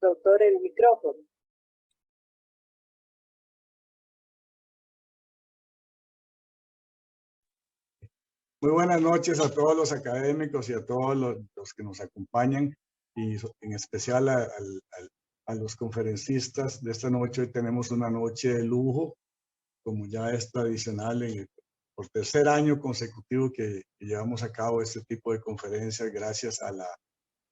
Doctor, el micrófono. Muy buenas noches a todos los académicos y a todos los que nos acompañan, y en especial a los conferencistas de esta noche. Hoy tenemos una noche de lujo, como ya es tradicional por tercer año consecutivo que llevamos a cabo este tipo de conferencias, gracias a la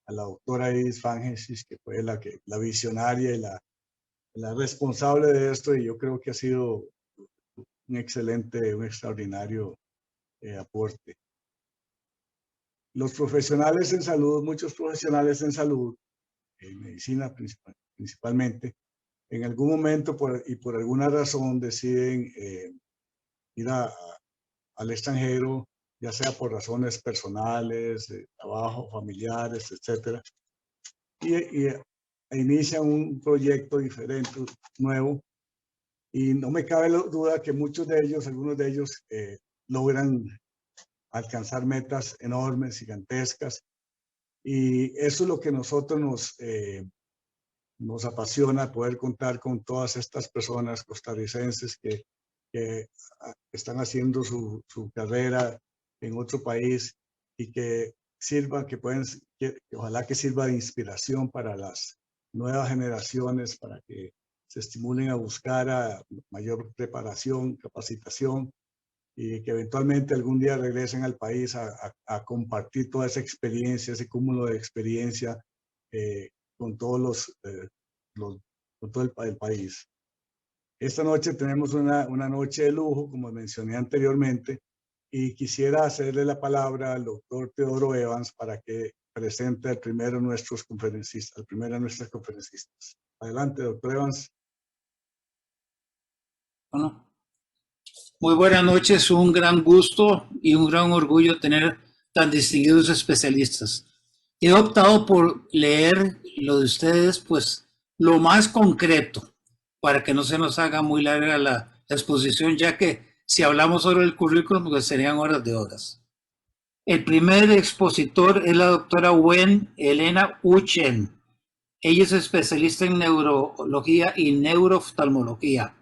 doctora Edith Fangensis, que fue la visionaria y la responsable de esto, y yo creo que ha sido un extraordinario aporte. Los profesionales en salud, muchos profesionales en salud, en medicina principalmente, en algún momento por alguna razón deciden ir al extranjero, ya sea por razones personales, de trabajo, familiares, etc. E inician un proyecto diferente, nuevo, y no me cabe duda que algunos de ellos logran alcanzar metas enormes, gigantescas, y eso es lo que nosotros nos apasiona, poder contar con todas estas personas costarricenses que están haciendo su carrera en otro país, y que ojalá que sirva de inspiración para las nuevas generaciones, para que se estimulen a buscar mayor preparación, capacitación, y que eventualmente algún día regresen al país a compartir toda esa experiencia, ese cúmulo de experiencia con todos con todo el país. Esta noche tenemos una noche de lujo, como mencioné anteriormente, y quisiera hacerle la palabra al doctor Teodoro Evans para que presente al primero de nuestras conferencistas. Adelante, doctor Evans. Bueno, muy buenas noches, un gran gusto y un gran orgullo tener tan distinguidos especialistas. He optado por leer lo de ustedes, pues lo más concreto, para que no se nos haga muy larga la exposición, ya que si hablamos sobre el currículum, pues serían horas de horas. El primer expositor es la doctora Wen Elena Uchen. Ella es especialista en neurología y neurooftalmología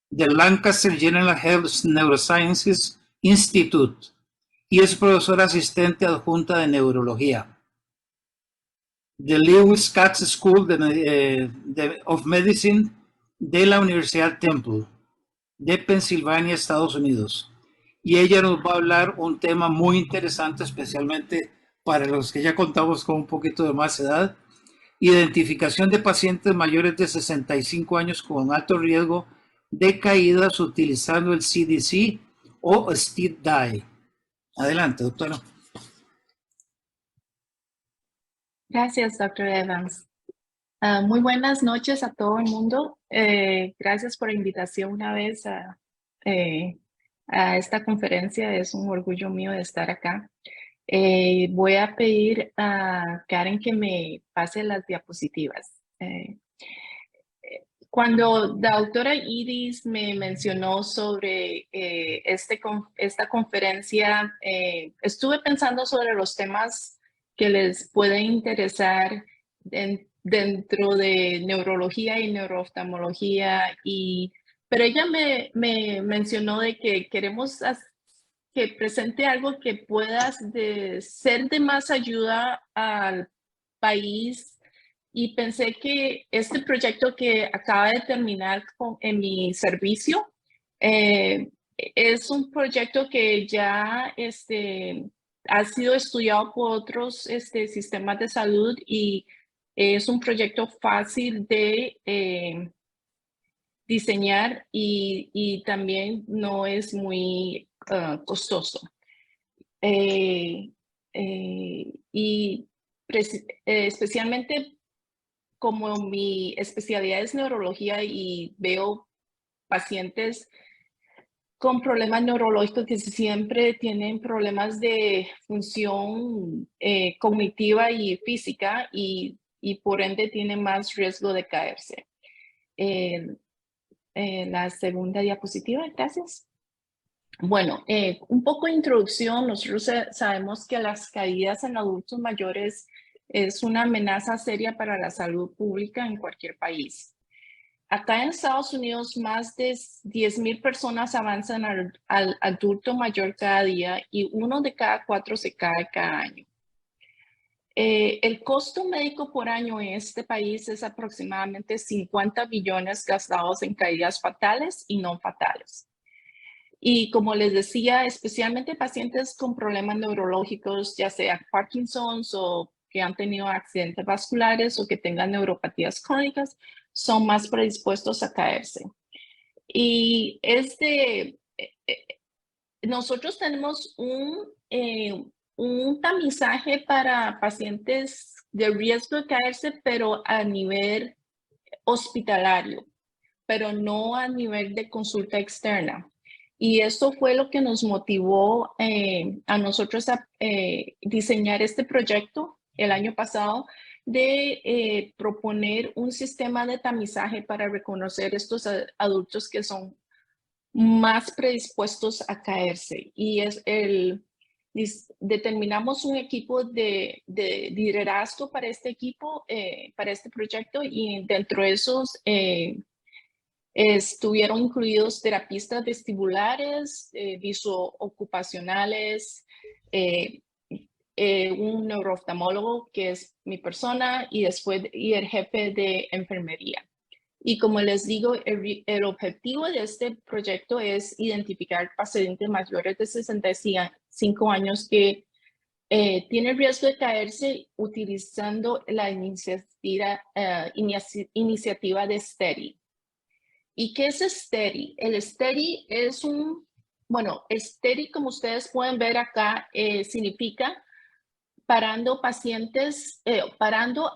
del Lancaster General Health Neurosciences Institute y es profesora asistente adjunta de neurología de Lewis Katz School of Medicine de la Universidad Temple de Pensilvania, Estados Unidos. Y ella nos va a hablar un tema muy interesante, especialmente para los que ya contamos con un poquito de más edad: identificación de pacientes mayores de 65 años con alto riesgo de caídas utilizando el CDC o STID-DIE. Adelante, doctora. Gracias, doctor Evans. Muy buenas noches a todo el mundo. Gracias por la invitación una vez a esta conferencia. Es un orgullo mío de estar acá. Voy a pedir a Karen que me pase las diapositivas. Cuando la doctora Edith me mencionó sobre esta conferencia, estuve pensando sobre los temas que les pueden interesar dentro de neurología y neurooftalmología, pero ella me mencionó de que queremos que presente algo que pueda ser de más ayuda al país. Y pensé que este proyecto que acaba de terminar en mi servicio es un proyecto que ya ha sido estudiado por otros sistemas de salud, y es un proyecto fácil de diseñar y también no es muy costoso. Especialmente como mi especialidad es neurología y veo pacientes con problemas neurológicos que siempre tienen problemas de función cognitiva y física, y por ende tienen más riesgo de caerse. La segunda diapositiva, gracias. Bueno, un poco de introducción. Nosotros sabemos que las caídas en adultos mayores Es una amenaza seria para la salud pública en cualquier país. Acá en Estados Unidos, más de 10,000 personas avanzan al adulto mayor cada día y 1 de cada 4 se cae cada año. El costo médico por año en este país es aproximadamente 50 billones gastados en caídas fatales y no fatales. Y como les decía, especialmente pacientes con problemas neurológicos, ya sea Parkinson's o que han tenido accidentes vasculares o que tengan neuropatías crónicas, son más predispuestos a caerse. Y nosotros tenemos un tamizaje para pacientes de riesgo de caerse, pero a nivel hospitalario, pero no a nivel de consulta externa. Y esto fue lo que nos motivó a nosotros a diseñar este proyecto el año pasado de proponer un sistema de tamizaje para reconocer estos adultos que son más predispuestos a caerse. Y determinamos un equipo de liderazgo para este equipo, para este proyecto, y dentro de esos estuvieron incluidos terapistas vestibulares, visocompasionales, un neurooftalmólogo que es mi persona y el jefe de enfermería. Y como les digo, el objetivo de este proyecto es identificar pacientes mayores de 65 años que tienen riesgo de caerse utilizando la iniciativa de STEDI. ¿Y qué es STEDI? El STEDI es STEDI, como ustedes pueden ver acá, significa parando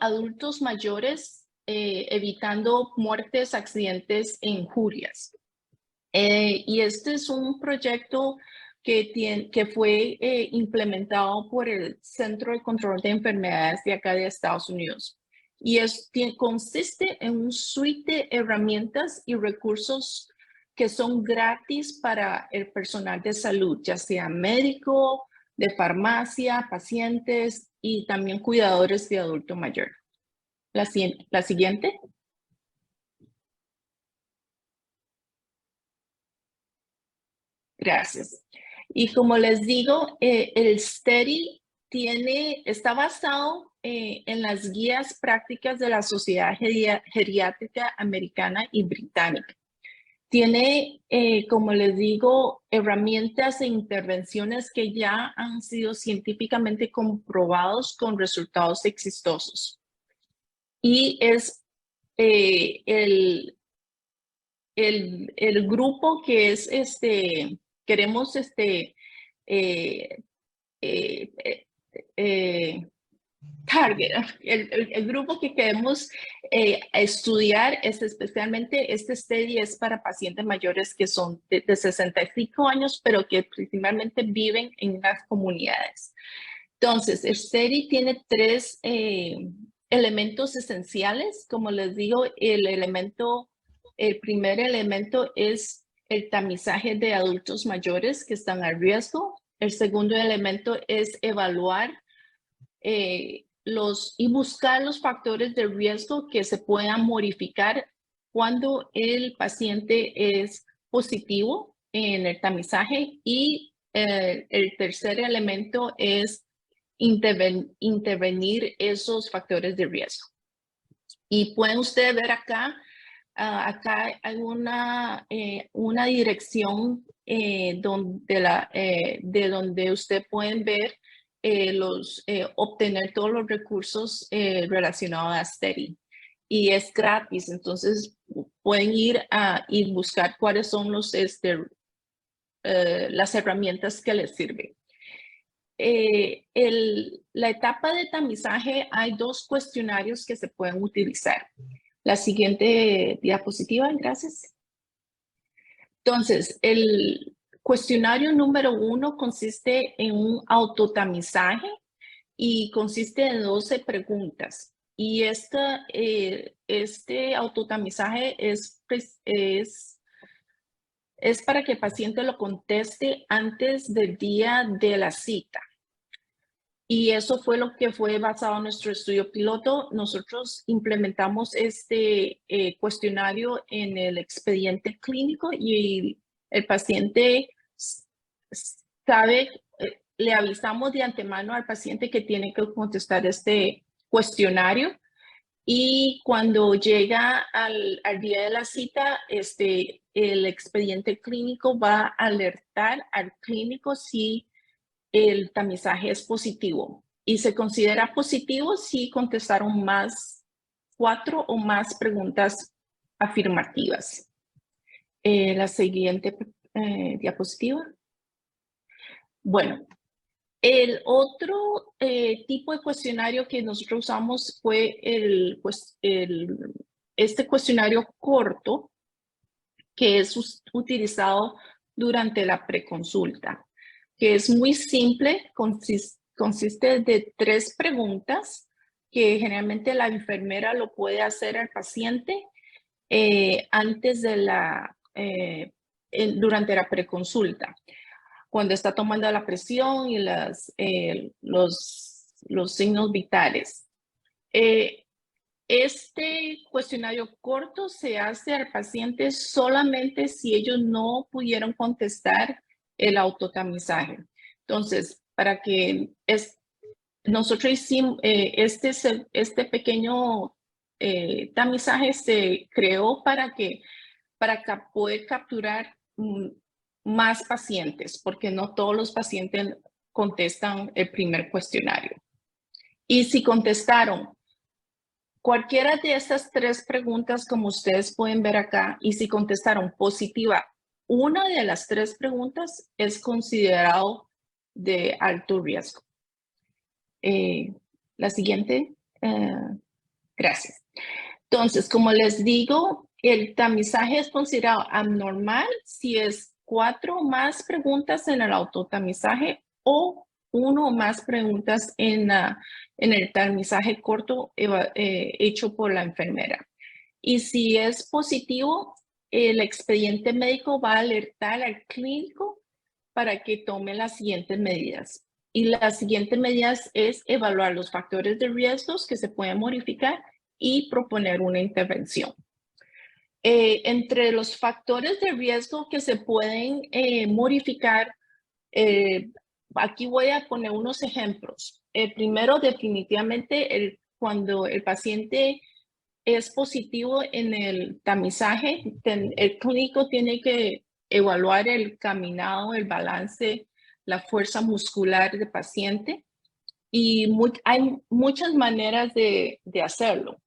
adultos mayores, evitando muertes, accidentes e injurias. Y este es un proyecto que fue implementado por el Centro de Control de Enfermedades de acá de Estados Unidos. Y consiste en un suite de herramientas y recursos que son gratis para el personal de salud, ya sea médico, de farmacia, pacientes y también cuidadores de adulto mayor. La siguiente. Gracias. Y como les digo, el STEDI está basado en las guías prácticas de la Sociedad Geriátrica Americana y Británica. Tiene, como les digo, herramientas e intervenciones que ya han sido científicamente comprobados con resultados exitosos. Y es el grupo que es queremos target, el grupo que queremos estudiar es especialmente este STEDI es para pacientes mayores que son de 65 años, pero que principalmente viven en las comunidades. Entonces, el STEDI tiene 3 elementos esenciales. Como les digo, el primer elemento es el tamizaje de adultos mayores que están a riesgo. El segundo elemento es evaluar y buscar los factores de riesgo que se puedan modificar cuando el paciente es positivo en el tamizaje. Y el tercer elemento es intervenir esos factores de riesgo. Y pueden ustedes ver acá, acá hay una dirección de donde ustedes pueden ver obtener todos los recursos relacionados a STEDI. Y es gratis, entonces pueden ir y buscar cuáles son las herramientas que les sirven. La etapa de tamizaje, hay 2 cuestionarios que se pueden utilizar. La siguiente diapositiva, gracias. Entonces, el cuestionario número 1 consiste en un autotamizaje y consiste en 12 preguntas. Y este autotamizaje es para que el paciente lo conteste antes del día de la cita. Y eso fue lo que fue basado en nuestro estudio piloto. Nosotros implementamos este cuestionario en el expediente clínico y el paciente sabe, le avisamos de antemano al paciente que tiene que contestar este cuestionario. Y cuando llega al día de la cita, el expediente clínico va a alertar al clínico si el tamizaje es positivo. Y se considera positivo si contestaron 4 o más preguntas afirmativas. La siguiente diapositiva. Bueno, el otro tipo de cuestionario que nosotros usamos fue este cuestionario corto que es utilizado durante la preconsulta, que es muy simple, consiste de 3 preguntas que generalmente la enfermera lo puede hacer al paciente antes de durante la preconsulta, cuando está tomando la presión y los signos vitales. Este cuestionario corto se hace al paciente solamente si ellos no pudieron contestar el autotamizaje. Entonces, para que nosotros hicimos este pequeño tamizaje se creó para poder capturar más pacientes, porque no todos los pacientes contestan el primer cuestionario. Y si contestaron cualquiera de estas 3 preguntas, como ustedes pueden ver acá, y si contestaron positiva una de las 3 preguntas, es considerado de alto riesgo. La siguiente. Gracias. Entonces, como les digo, el tamizaje es considerado anormal si es 4 o más preguntas en el autotamizaje o 1 o más preguntas en el tamizaje corto hecho por la enfermera. Y si es positivo, el expediente médico va a alertar al clínico para que tome las siguientes medidas. Y las siguientes medidas es evaluar los factores de riesgos que se pueden modificar y proponer una intervención. Entre los factores de riesgo que se pueden modificar, aquí voy a poner unos ejemplos. El primero, definitivamente, cuando el paciente es positivo en el tamizaje, el clínico tiene que evaluar el caminado, el balance, la fuerza muscular del paciente. Y hay muchas maneras de hacerlo.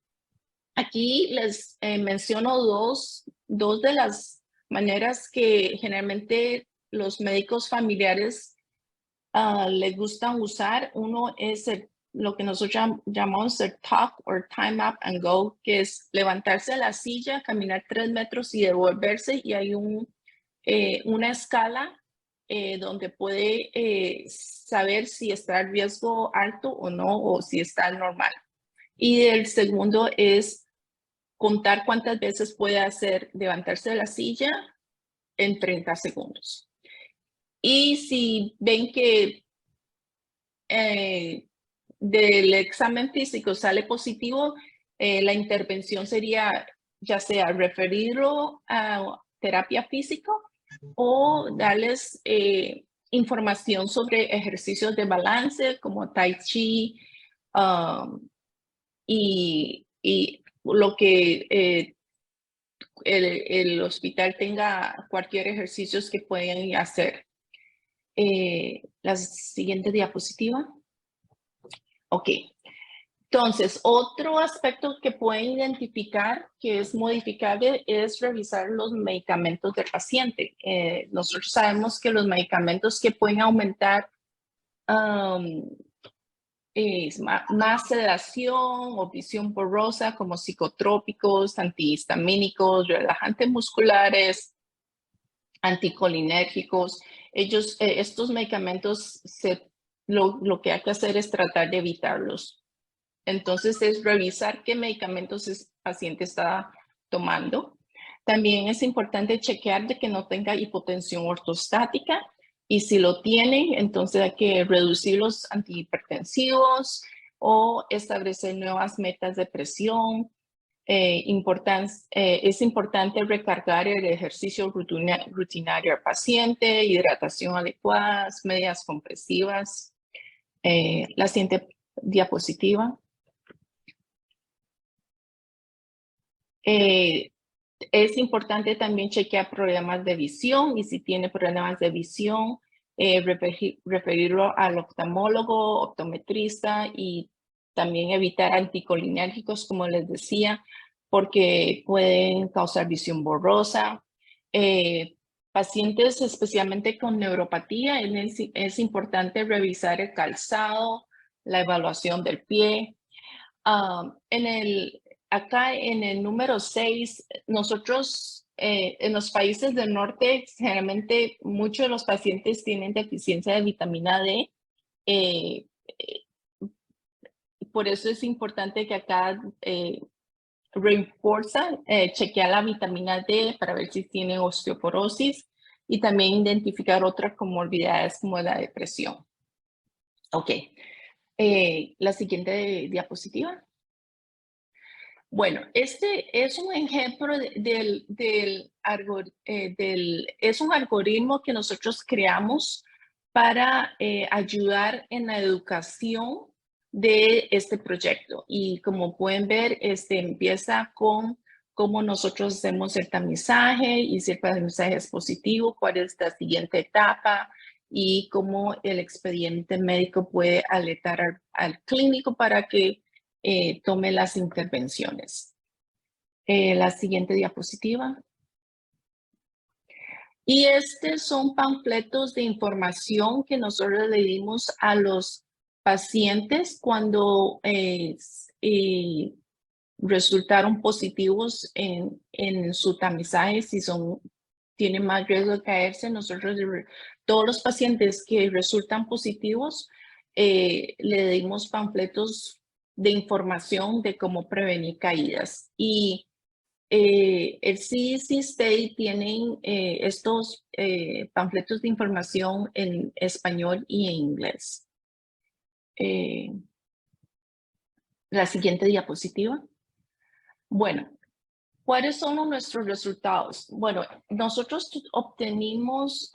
Aquí les menciono dos de las maneras que generalmente los médicos familiares les gustan usar. Uno es lo que nosotros llamamos el talk or time up and go, que es levantarse de la silla, caminar 3 metros y devolverse, y hay una escala donde puede saber si está en riesgo alto o no, o si está normal. Y el segundo es contar cuántas veces puede hacer levantarse de la silla en 30 segundos. Y si ven que del examen físico sale positivo, la intervención sería ya sea referirlo a terapia física o darles información sobre ejercicios de balance como Tai Chi y lo que el hospital tenga cualquier ejercicio que pueden hacer. La siguiente diapositiva. Ok. Entonces, otro aspecto que pueden identificar que es modificable es revisar los medicamentos del paciente. Nosotros sabemos que los medicamentos que pueden aumentar más sedación o visión borrosa, como psicotrópicos, antihistamínicos, relajantes musculares, anticolinérgicos. Estos medicamentos, lo que hay que hacer es tratar de evitarlos. Entonces, es revisar qué medicamentos el paciente está tomando. También es importante chequear de que no tenga hipotensión ortostática Y si lo tienen, entonces hay que reducir los antihipertensivos o establecer nuevas metas de presión. Es importante recargar el ejercicio rutinario al paciente, hidratación adecuada, medidas compresivas. La siguiente diapositiva. Es importante también chequear problemas de visión y si tiene problemas de visión, referirlo al oftalmólogo, optometrista y también evitar anticolinérgicos, como les decía, porque pueden causar visión borrosa. Pacientes especialmente con neuropatía, es importante revisar el calzado, la evaluación del pie. Acá en el número 6, nosotros en los países del norte, generalmente muchos de los pacientes tienen deficiencia de vitamina D. Por eso es importante que acá refuerza, chequear la vitamina D para ver si tiene osteoporosis y también identificar otras comorbilidades como la depresión. Ok, la siguiente diapositiva. Bueno, este es un ejemplo es un algoritmo que nosotros creamos para ayudar en la educación de este proyecto. Y como pueden ver, empieza con cómo nosotros hacemos el tamizaje y si el tamizaje es positivo, cuál es la siguiente etapa y cómo el expediente médico puede alertar al clínico para que tome las intervenciones. La siguiente diapositiva. Y son panfletos de información que nosotros le dimos a los pacientes cuando resultaron positivos en su tamizaje, si tienen más riesgo de caerse. Nosotros, todos los pacientes que resultan positivos, le dimos panfletos de información de cómo prevenir caídas. Y el CDC State tienen estos panfletos de información en español y en inglés. La siguiente diapositiva. Bueno, ¿cuáles son nuestros resultados? Bueno, nosotros obtenimos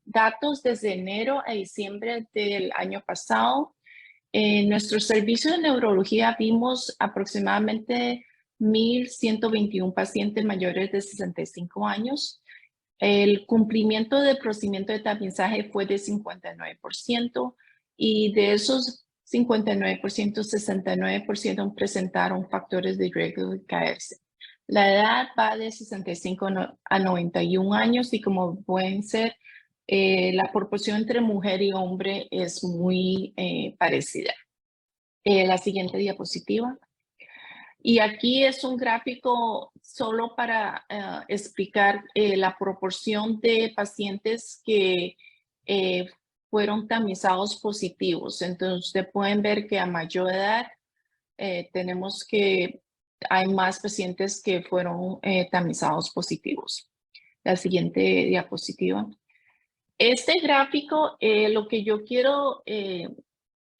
datos desde enero a diciembre del año pasado. En nuestro servicio de neurología vimos aproximadamente 1,121 pacientes mayores de 65 años. El cumplimiento del procedimiento de tamizaje fue de 59% y de esos 59%, 69% presentaron factores de riesgo de caerse. La edad va de 65 a 91 años y como pueden ser, la proporción entre mujer y hombre es muy parecida. La siguiente diapositiva. Y aquí es un gráfico solo para explicar la proporción de pacientes que fueron tamizados positivos. Entonces, ustedes pueden ver que a mayor edad tenemos que hay más pacientes que fueron tamizados positivos. La siguiente diapositiva. Este gráfico, lo que yo quiero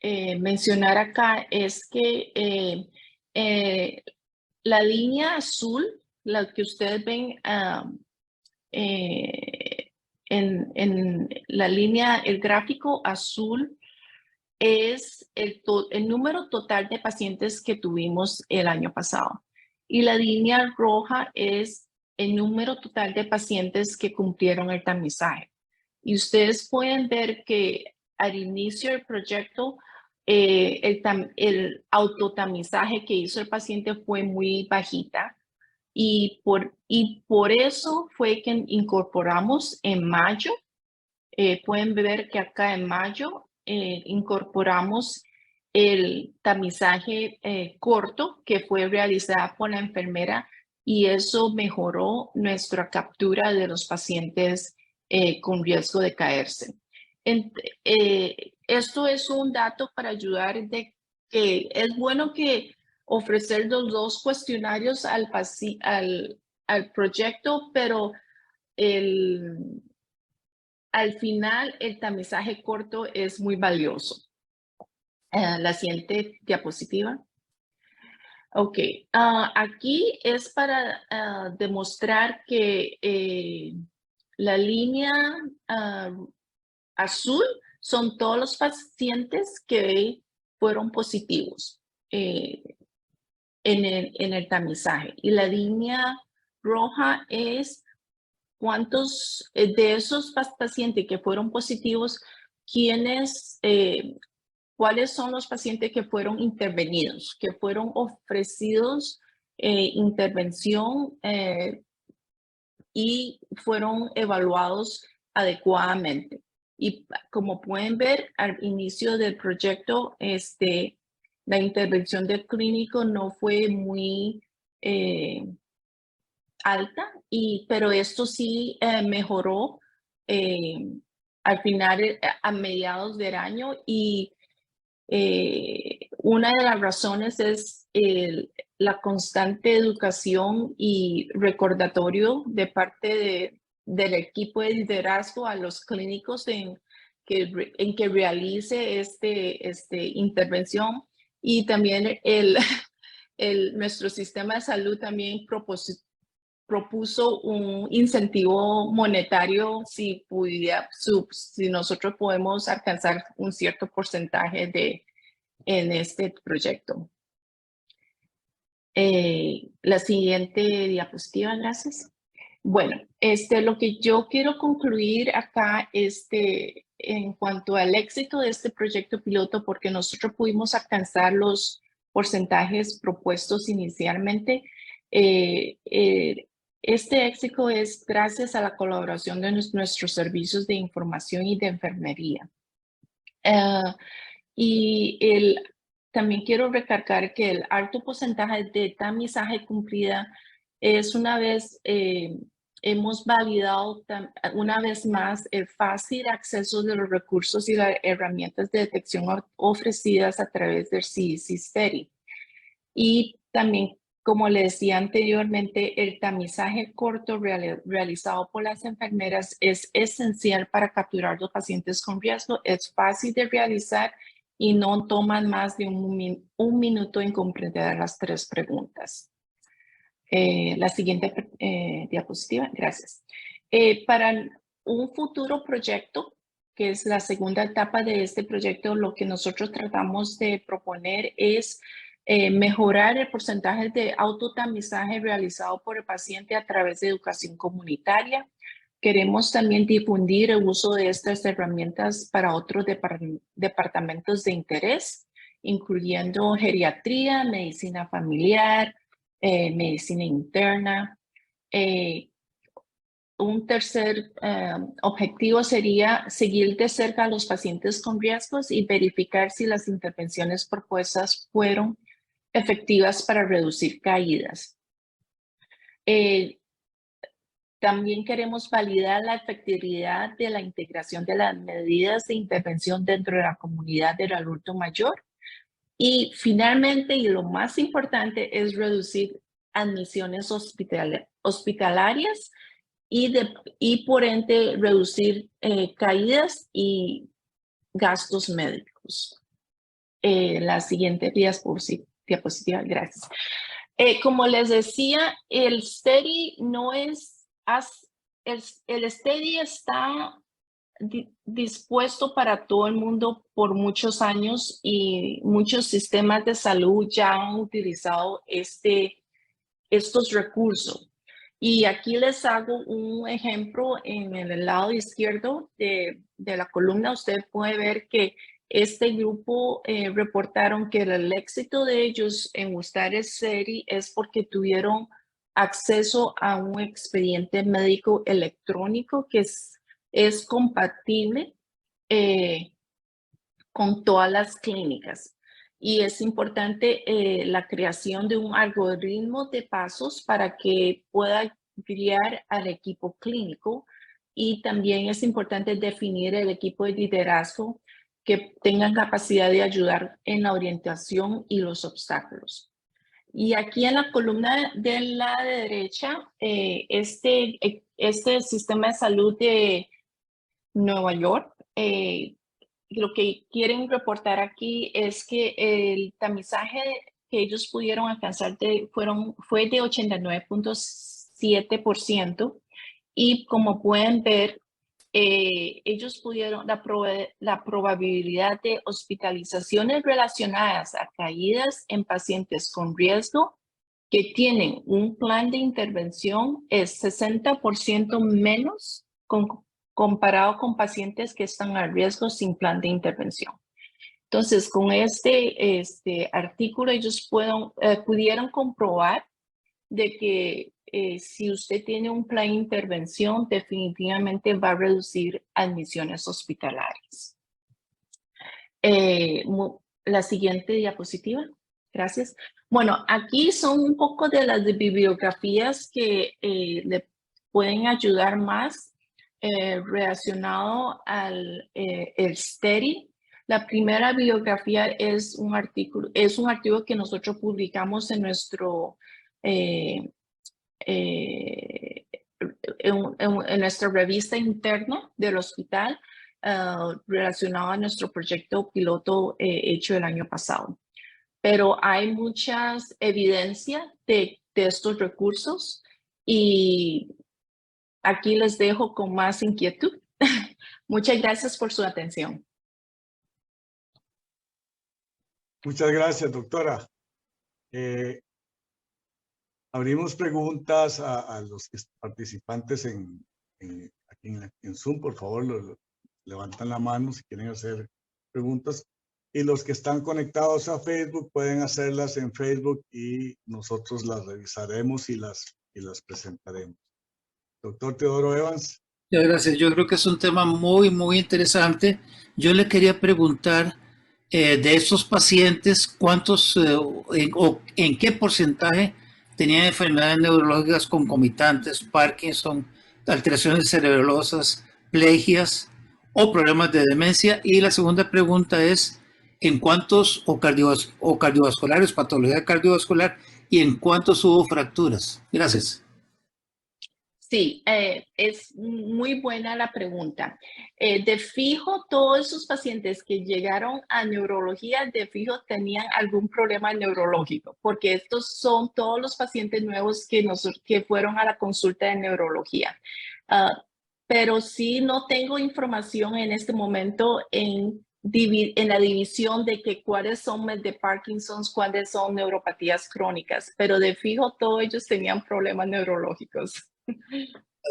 mencionar acá es que la línea azul, la que ustedes ven en la línea, el gráfico azul es el número total de pacientes que tuvimos el año pasado. Y la línea roja es el número total de pacientes que cumplieron el tamizaje. Y ustedes pueden ver que al inicio del proyecto, el autotamizaje que hizo el paciente fue muy bajita. Y por eso fue que incorporamos en mayo. Pueden ver que acá en mayo incorporamos el tamizaje corto que fue realizado por la enfermera y eso mejoró nuestra captura de los pacientes con riesgo de caerse. Esto es un dato para ayudar de que es bueno que ofrecer los dos cuestionarios al proyecto, pero al final el tamizaje corto es muy valioso. La siguiente diapositiva. Ok, aquí es para demostrar que la línea azul son todos los pacientes que fueron positivos en el tamizaje, y la línea roja es cuántos de esos pacientes que fueron positivos, cuáles son los pacientes que fueron intervenidos, que fueron ofrecidos intervención y fueron evaluados adecuadamente. Y como pueden ver, al inicio del proyecto, la intervención del clínico no fue muy alta, pero esto sí mejoró al final, a mediados del año, y una de las razones es la constante educación y recordatorio de parte del equipo de liderazgo a los clínicos en que realice esta intervención, y también nuestro sistema de salud también propuso un incentivo monetario si nosotros podemos alcanzar un cierto porcentaje en este proyecto. La siguiente diapositiva, gracias. Bueno, lo que yo quiero concluir acá en cuanto al éxito de este proyecto piloto, porque nosotros pudimos alcanzar los porcentajes propuestos inicialmente. Este éxito es gracias a la colaboración de nuestros servicios de información y de enfermería. También quiero recalcar que el alto porcentaje de tamizaje cumplida es una vez hemos validado una vez más el fácil acceso de los recursos y las herramientas de detección ofrecidas a través del CDC Steady. Y también, como le decía anteriormente, el tamizaje corto realizado por las enfermeras es esencial para capturar los pacientes con riesgo. Es fácil de realizar y no toman más de un minuto en comprender las 3 preguntas. La siguiente diapositiva, gracias. Para un futuro proyecto, que es la segunda etapa de este proyecto, lo que nosotros tratamos de proponer es mejorar el porcentaje de autotamizaje realizado por el paciente a través de educación comunitaria. Queremos también difundir el uso de estas herramientas para otros departamentos de interés, incluyendo geriatría, medicina familiar, medicina interna. Un tercer objetivo sería seguir de cerca a los pacientes con riesgos y verificar si las intervenciones propuestas fueron efectivas para reducir caídas. También queremos validar la efectividad de la integración de las medidas de intervención dentro de la comunidad del adulto mayor. Y finalmente, y lo más importante, es reducir admisiones hospitalarias y por ende reducir caídas y gastos médicos. La siguiente diapositiva, gracias. Como les decía, el Steady no es, el Steady está dispuesto para todo el mundo por muchos años, y muchos sistemas de salud ya han utilizado estos recursos. Y aquí les hago un ejemplo en el lado izquierdo de la columna. Usted puede ver que este grupo reportaron que el éxito de ellos en usar el Steady es porque tuvieron acceso a un expediente médico electrónico que es compatible con todas las clínicas. Y es importante la creación de un algoritmo de pasos para que pueda guiar al equipo clínico, y también es importante definir el equipo de liderazgo que tengan capacidad de ayudar en la orientación y los obstáculos. Y aquí en la columna de la derecha, este sistema de salud de Nueva York. Lo que quieren reportar aquí es que el tamizaje que ellos pudieron alcanzar fue de 89.7%, y como pueden ver, ellos pudieron, la probabilidad de hospitalizaciones relacionadas a caídas en pacientes con riesgo que tienen un plan de intervención es 60% menos comparado con pacientes que están a riesgo sin plan de intervención. Entonces, con este artículo, ellos pudieron comprobar de que si usted tiene un plan de intervención, definitivamente va a reducir admisiones hospitalarias. La siguiente diapositiva. Gracias. Bueno, aquí son un poco de las bibliografías que le pueden ayudar más relacionado al el STEDI. La primera bibliografía es un artículo que nosotros publicamos en nuestro en nuestra revista interna del hospital relacionado a nuestro proyecto piloto hecho el año pasado. Pero hay muchas evidencias de estos recursos y aquí les dejo con más inquietud. Muchas gracias por su atención. Muchas gracias, doctora. Abrimos preguntas a los participantes aquí en Zoom. Por favor, levantan la mano si quieren hacer preguntas. Y los que están conectados a Facebook pueden hacerlas en Facebook y nosotros las revisaremos y las presentaremos. Doctor Teodoro Evans. Muchas gracias. Yo creo que es un tema muy, muy interesante. Yo le quería preguntar de estos pacientes, ¿cuántos en qué porcentaje tenían enfermedades neurológicas concomitantes, Parkinson, alteraciones cerebrosas, plegias o problemas de demencia? Y la segunda pregunta es, ¿en cuántos o cardiovasculares, patología cardiovascular, y en cuántos hubo fracturas? Gracias. Sí, es muy buena la pregunta. De fijo, todos esos pacientes que llegaron a neurología, de fijo tenían algún problema neurológico, porque estos son todos los pacientes nuevos que fueron a la consulta de neurología. Pero sí no tengo información en este momento en la división de que cuáles son de Parkinson's, cuáles son neuropatías crónicas, pero de fijo todos ellos tenían problemas neurológicos.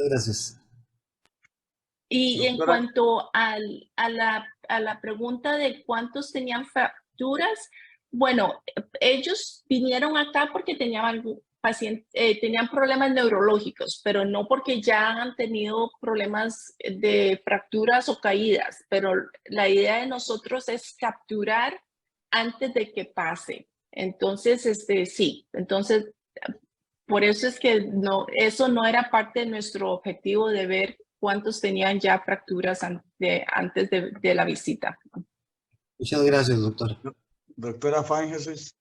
Gracias. Y en cuanto a la pregunta de cuántos tenían fracturas, bueno, ellos vinieron acá porque tenían tenían problemas neurológicos, pero no porque ya han tenido problemas de fracturas o caídas, pero la idea de nosotros es capturar antes de que pase. Entonces, sí, entonces por eso es que eso no era parte de nuestro objetivo de ver cuántos tenían ya fracturas antes de la visita. Muchas gracias, doctora. Doctora Fangeses.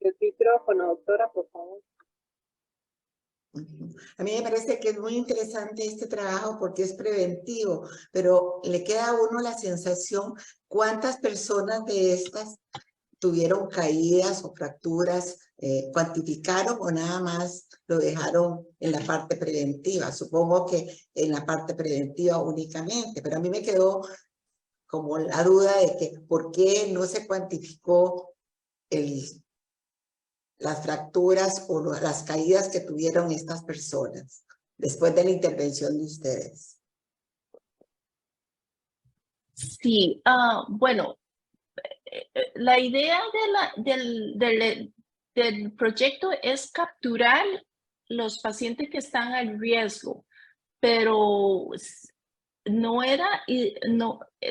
El micrófono, doctora, por favor. A mí me parece que es muy interesante este trabajo porque es preventivo, pero le queda a uno la sensación cuántas personas de estas tuvieron caídas o fracturas, cuantificaron o nada más lo dejaron en la parte preventiva. Supongo que en la parte preventiva únicamente, pero a mí me quedó como la duda de que por qué no se cuantificó las fracturas o las caídas que tuvieron estas personas después de la intervención de ustedes. Sí, bueno, la idea del proyecto es capturar los pacientes que están al riesgo, pero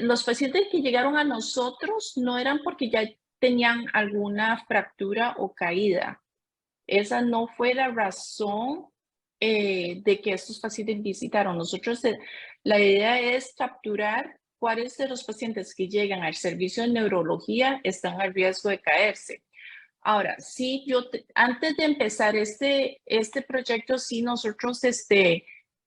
los pacientes que llegaron a nosotros no eran porque ya tenían alguna fractura o caída. Esa no fue la razón de que estos pacientes visitaron. Nosotros, la idea es capturar cuáles de los pacientes que llegan al servicio de neurología están al riesgo de caerse. Ahora, sí, antes de empezar este proyecto, sí, nosotros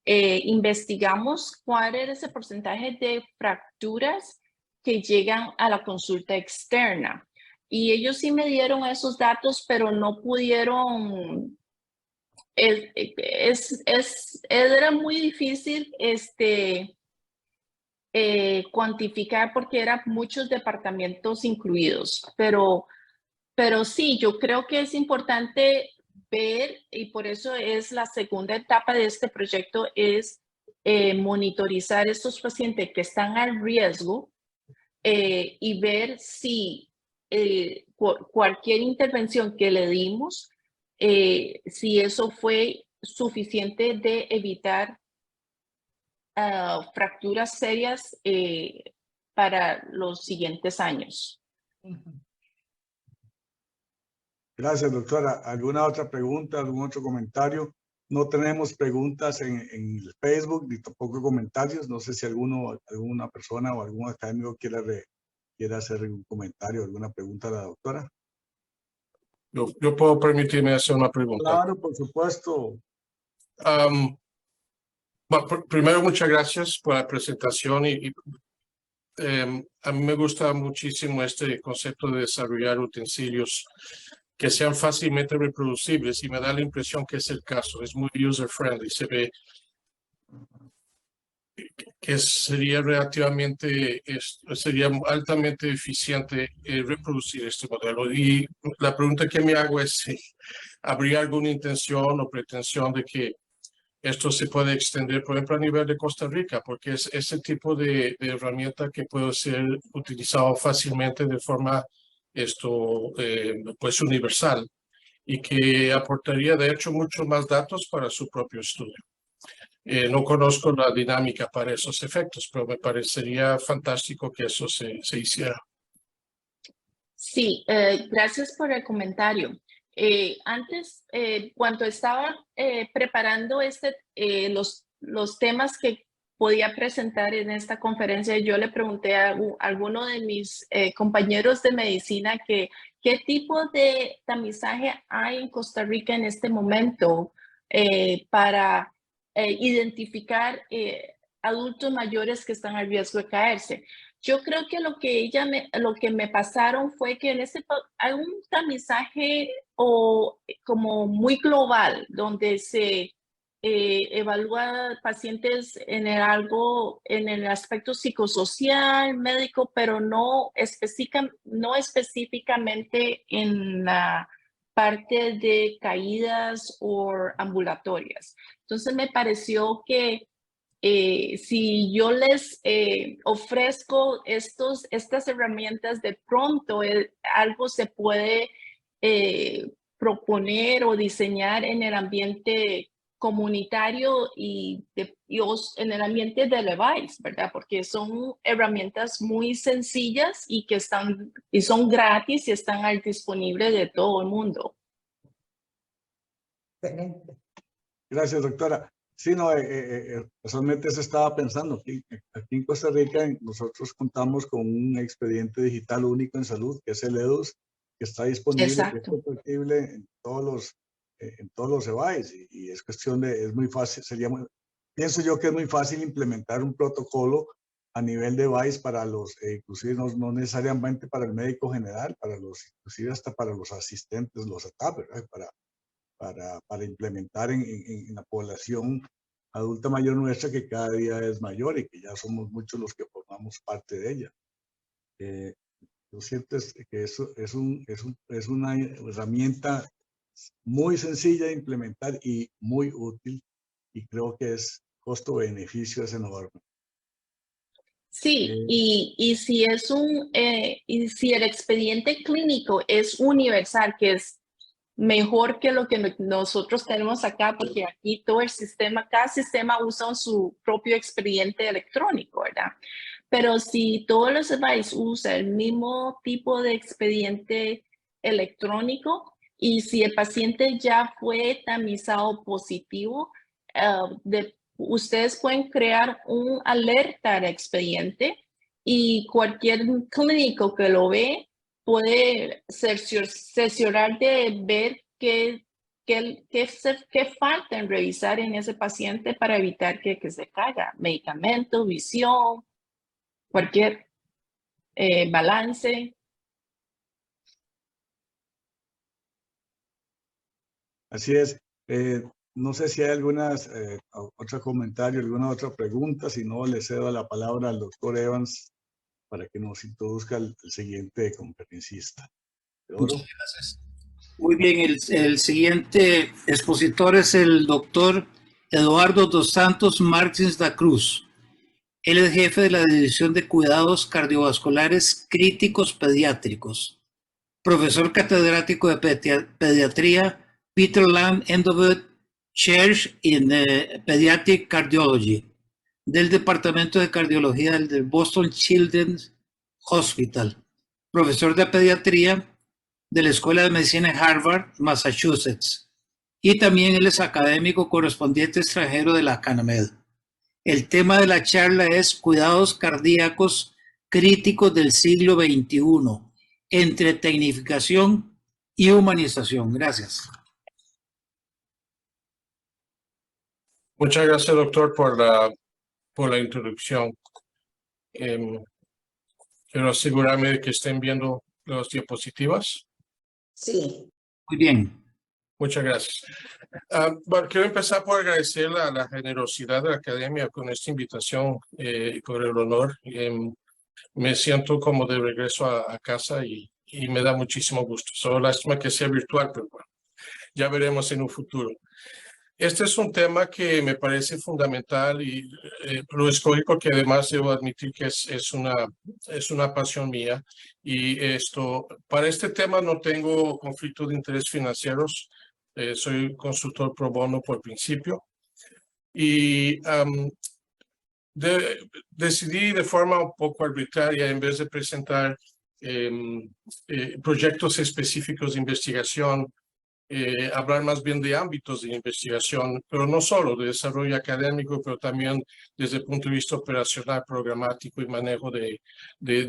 investigamos cuál era ese porcentaje de fracturas que llegan a la consulta externa. Y ellos sí me dieron esos datos, pero no pudieron, era muy difícil cuantificar porque eran muchos departamentos incluidos, pero sí, yo creo que es importante ver, y por eso es la segunda etapa de este proyecto, es monitorizar estos pacientes que están al riesgo y ver si cualquier intervención que le dimos, si eso fue suficiente de evitar fracturas serias para los siguientes años. Gracias, doctora. ¿Alguna otra pregunta, algún otro comentario? No tenemos preguntas en el Facebook ni tampoco comentarios. No sé si alguna persona o algún académico quiera hacer un comentario, alguna pregunta a la doctora. Yo puedo permitirme hacer una pregunta. Claro, por supuesto. Bueno, primero, muchas gracias por la presentación a mí me gusta muchísimo este concepto de desarrollar utensilios que sean fácilmente reproducibles y me da la impresión que es el caso. Es muy user-friendly. Se ve que sería altamente eficiente reproducir este modelo. Y la pregunta que me hago es si habría alguna intención o pretensión de que esto se puede extender, por ejemplo, a nivel de Costa Rica, porque es ese tipo de herramienta que puede ser utilizado fácilmente de forma pues universal y que aportaría, de hecho, muchos más datos para su propio estudio. No conozco la dinámica para esos efectos, pero me parecería fantástico que eso se hiciera. Sí, gracias por el comentario. Antes, cuando estaba preparando los temas que podía presentar en esta conferencia, yo le pregunté a alguno de mis compañeros de medicina qué tipo de tamizaje hay en Costa Rica en este momento para identificar adultos mayores que están al riesgo de caerse. Yo creo que lo que me pasaron fue que hay un tamizaje como muy global, donde se evalúa pacientes en el aspecto psicosocial, médico, pero no específicamente en la parte de caídas o ambulatorias. Entonces me pareció que si yo les ofrezco estas herramientas, de pronto algo se puede proponer o diseñar en el ambiente comunitario y en el ambiente de Levi's, ¿verdad? Porque son herramientas muy sencillas y que son gratis y están disponibles de todo el mundo. Excelente. Gracias, doctora. Sí, no, personalmente se estaba pensando aquí en Costa Rica nosotros contamos con un expediente digital único en salud, que es el EDUS, que está disponible, que es compatible en todos los EVAIS y es cuestión es muy fácil, pienso yo que es muy fácil implementar un protocolo a nivel de EVAIS para inclusive no necesariamente para el médico general, inclusive hasta para los asistentes, los ATAP, ¿verdad? Para implementar en la población adulta mayor nuestra, que cada día es mayor y que ya somos muchos los que formamos parte de ella. Lo cierto es que eso es una herramienta muy sencilla de implementar y muy útil, y creo que costo-beneficio es enorme. Sí, y si si el expediente clínico es universal, que es mejor que lo que nosotros tenemos acá, porque aquí cada sistema usa su propio expediente electrónico, ¿verdad? Pero si todos los devices usan el mismo tipo de expediente electrónico y si el paciente ya fue tamizado positivo, ustedes pueden crear un alerta al expediente y cualquier clínico que lo ve puede cerciorar de ver qué falta en revisar en ese paciente para evitar que se caiga. Medicamento, visión, cualquier balance. Así es. No sé si hay algunas otro comentario, alguna otra pregunta. Si no, le cedo la palabra al doctor Evans para que nos introduzca el siguiente conferencista. Muchas gracias. Muy bien, el siguiente expositor es el doctor Eduardo dos Santos Martins da Cruz. Él es jefe de la División de Cuidados Cardiovasculares Críticos Pediátricos, profesor catedrático de pediatría, Peter Lamb Endovet Chair in Pediatric Cardiology, del Departamento de Cardiología del Boston Children's Hospital, profesor de pediatría de la Escuela de Medicina en Harvard, Massachusetts, y también él es académico correspondiente extranjero de la CANAMED. El tema de la charla es Cuidados cardíacos críticos del siglo XXI, entre tecnificación y humanización. Gracias. Muchas gracias, doctor, por la introducción. Quiero asegurarme de que estén viendo las diapositivas. Sí. Muy bien. Muchas gracias. Bueno, quiero empezar por agradecer la generosidad de la academia con esta invitación y por el honor. Me siento como de regreso a casa y me da muchísimo gusto. Solo lástima que sea virtual, pero bueno, ya veremos en un futuro. Este es un tema que me parece fundamental y lo escogí porque además debo admitir que es una pasión mía. Y para este tema no tengo conflicto de interés financieros. Soy consultor pro bono por principio. Y decidí de forma un poco arbitraria, en vez de presentar proyectos específicos de investigación, hablar más bien de ámbitos de investigación, pero no solo de desarrollo académico, pero también desde el punto de vista operacional, programático y manejo de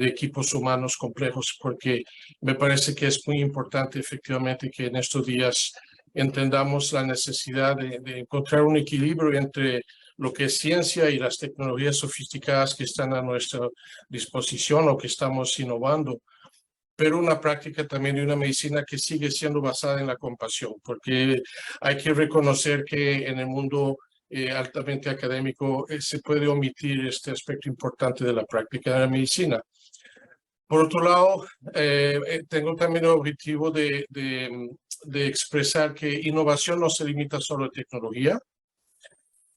equipos humanos complejos, porque me parece que es muy importante efectivamente que en estos días entendamos la necesidad de encontrar un equilibrio entre lo que es ciencia y las tecnologías sofisticadas que están a nuestra disposición o que estamos innovando, pero una práctica también de una medicina que sigue siendo basada en la compasión, porque hay que reconocer que en el mundo altamente académico se puede omitir este aspecto importante de la práctica de la medicina. Por otro lado, tengo también el objetivo de expresar que innovación no se limita solo a tecnología,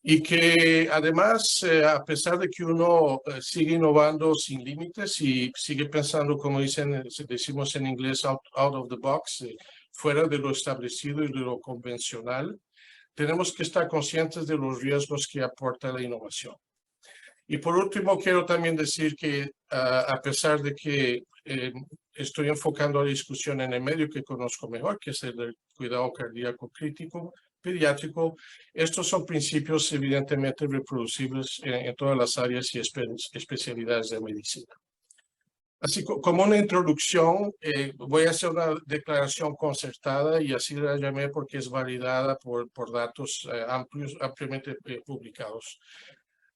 y que además, a pesar de que uno sigue innovando sin límites y sigue pensando, como decimos en inglés, out of the box, fuera de lo establecido y de lo convencional, tenemos que estar conscientes de los riesgos que aporta la innovación. Y por último, quiero también decir que a pesar de que estoy enfocando la discusión en el medio que conozco mejor, que es el del cuidado cardíaco crítico pediátrico, estos son principios evidentemente reproducibles en todas las áreas y especialidades de medicina. Así como una introducción, voy a hacer una declaración concertada y así la llamé porque es validada por datos ampliamente publicados.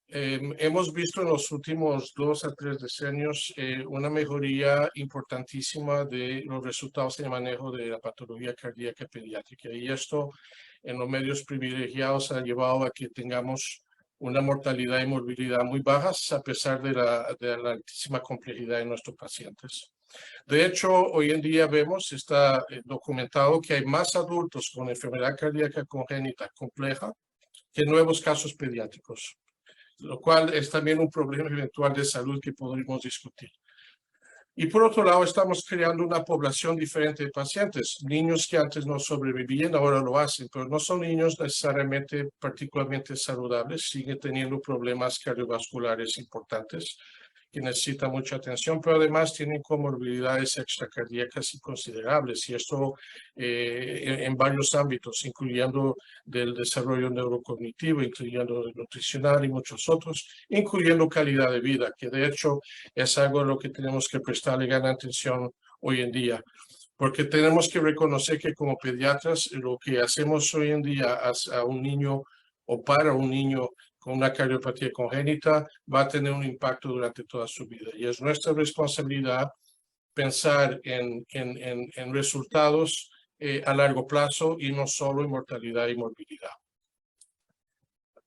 Hemos visto en los últimos 2 a 3 decenios una mejoría importantísima de los resultados en el manejo de la patología cardíaca pediátrica, y esto en los medios privilegiados ha llevado a que tengamos una mortalidad y morbilidad muy bajas a pesar de la altísima complejidad de nuestros pacientes. De hecho, hoy en día está documentado que hay más adultos con enfermedad cardíaca congénita compleja que nuevos casos pediátricos, lo cual es también un problema eventual de salud que podríamos discutir. Y por otro lado, estamos creando una población diferente de pacientes. Niños que antes no sobrevivían, ahora lo hacen, pero no son niños necesariamente particularmente saludables, siguen teniendo problemas cardiovasculares importantes que necesitan mucha atención, pero además tienen comorbilidades extracardíacas considerables, y esto en varios ámbitos, incluyendo del desarrollo neurocognitivo, incluyendo el nutricional y muchos otros, incluyendo calidad de vida, que de hecho es algo a lo que tenemos que prestarle gran atención hoy en día. Porque tenemos que reconocer que como pediatras lo que hacemos hoy en día a un niño o para un niño con una cardiopatía congénita va a tener un impacto durante toda su vida. Y es nuestra responsabilidad pensar en resultados a largo plazo y no solo en mortalidad y morbilidad.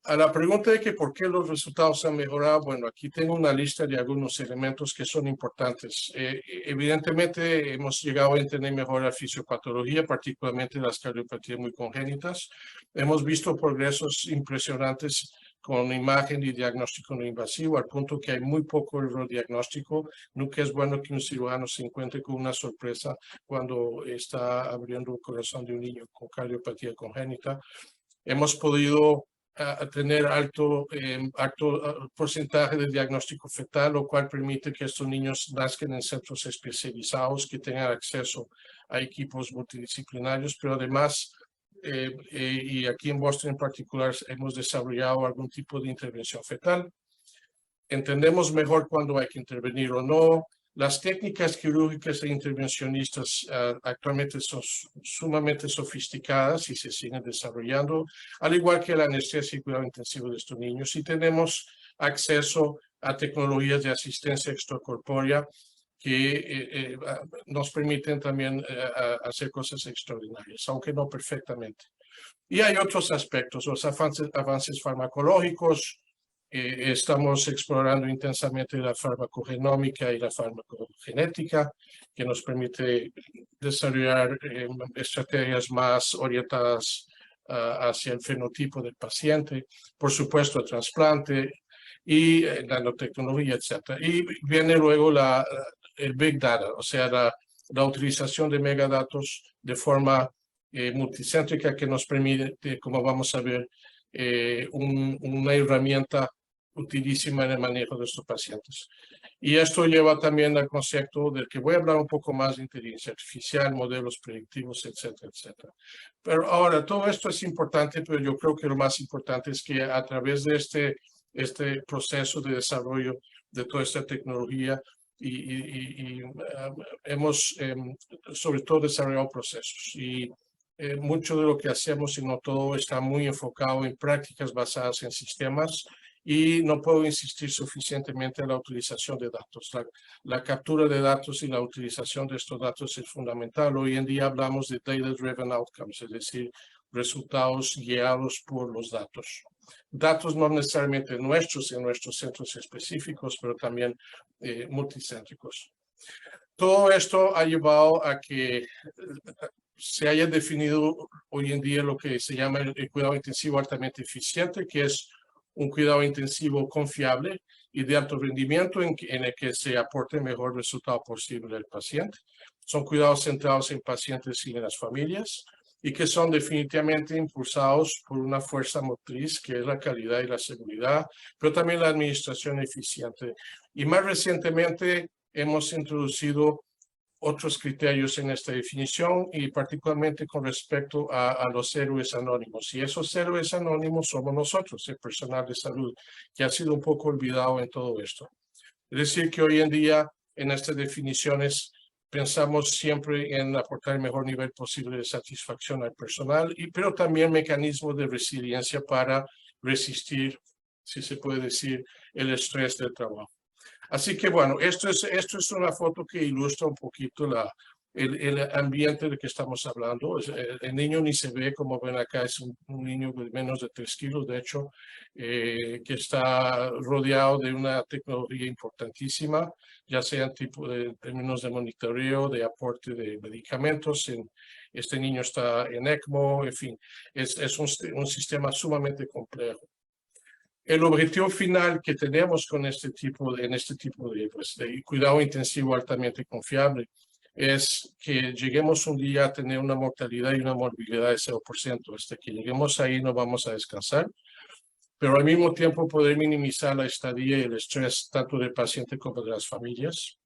A la pregunta de que por qué los resultados han mejorado, bueno, aquí tengo una lista de algunos elementos que son importantes. Evidentemente hemos llegado a entender mejor la fisiopatología, particularmente las cardiopatías muy congénitas. Hemos visto progresos impresionantes con imagen y diagnóstico no invasivo, al punto que hay muy poco error diagnóstico. Nunca es bueno que un cirujano se encuentre con una sorpresa cuando está abriendo el corazón de un niño con cardiopatía congénita. Hemos podido tener alto porcentaje de diagnóstico fetal, lo cual permite que estos niños nazcan en centros especializados que tengan acceso a equipos multidisciplinarios, pero además, y aquí en Boston en particular, hemos desarrollado algún tipo de intervención fetal. Entendemos mejor cuándo hay que intervenir o no. Las técnicas quirúrgicas e intervencionistas actualmente son sumamente sofisticadas y se siguen desarrollando, al igual que la anestesia y cuidado intensivo de estos niños. Y tenemos acceso a tecnologías de asistencia extracorpórea que nos permiten también hacer cosas extraordinarias, aunque no perfectamente. Y hay otros aspectos, los avances farmacológicos. Estamos explorando intensamente la farmacogenómica y la farmacogenética, que nos permite desarrollar estrategias más orientadas hacia el fenotipo del paciente, por supuesto el trasplante y nanotecnología, etc. Y viene luego el Big Data, o sea, la utilización de megadatos de forma multicéntrica que nos permite, como vamos a ver, una herramienta utilísima en el manejo de estos pacientes. Y esto lleva también al concepto del que voy a hablar un poco más de inteligencia artificial, modelos predictivos, etcétera, etcétera. Pero ahora, todo esto es importante, pero yo creo que lo más importante es que a través de este proceso de desarrollo de toda esta tecnología hemos sobre todo desarrollado procesos y mucho de lo que hacemos y no todo está muy enfocado en prácticas basadas en sistemas. Y no puedo insistir suficientemente en la utilización de datos. La captura de datos y la utilización de estos datos es fundamental. Hoy en día hablamos de data-driven outcomes, es decir, resultados guiados por los datos. Datos no necesariamente nuestros en nuestros centros específicos, pero también multicéntricos. Todo esto ha llevado a que se haya definido hoy en día lo que se llama el cuidado intensivo altamente eficiente, que es un cuidado intensivo confiable y de alto rendimiento en el que se aporte el mejor resultado posible del paciente. Son cuidados centrados en pacientes y en las familias y que son definitivamente impulsados por una fuerza motriz que es la calidad y la seguridad, pero también la administración eficiente. Y más recientemente hemos introducido otros criterios en esta definición y particularmente con respecto a los héroes anónimos. Y esos héroes anónimos somos nosotros, el personal de salud, que ha sido un poco olvidado en todo esto. Es decir, que hoy en día en estas definiciones pensamos siempre en aportar el mejor nivel posible de satisfacción al personal, pero también mecanismos de resiliencia para resistir, si se puede decir, el estrés del trabajo. Así que bueno, esto es una foto que ilustra un poquito el ambiente del que estamos hablando. El niño ni se ve, como ven acá, es un niño de menos de 3 kilos, de hecho, que está rodeado de una tecnología importantísima, ya sea en términos de monitoreo, de aporte de medicamentos. Este niño está en ECMO, en fin, es un sistema sumamente complejo. El objetivo final que tenemos con este tipo de cuidado intensivo altamente confiable es que lleguemos un día a tener una mortalidad y una morbilidad de 0%. Hasta que lleguemos ahí no vamos a descansar, pero al mismo tiempo poder minimizar la estadía y el estrés tanto del paciente como de las familias,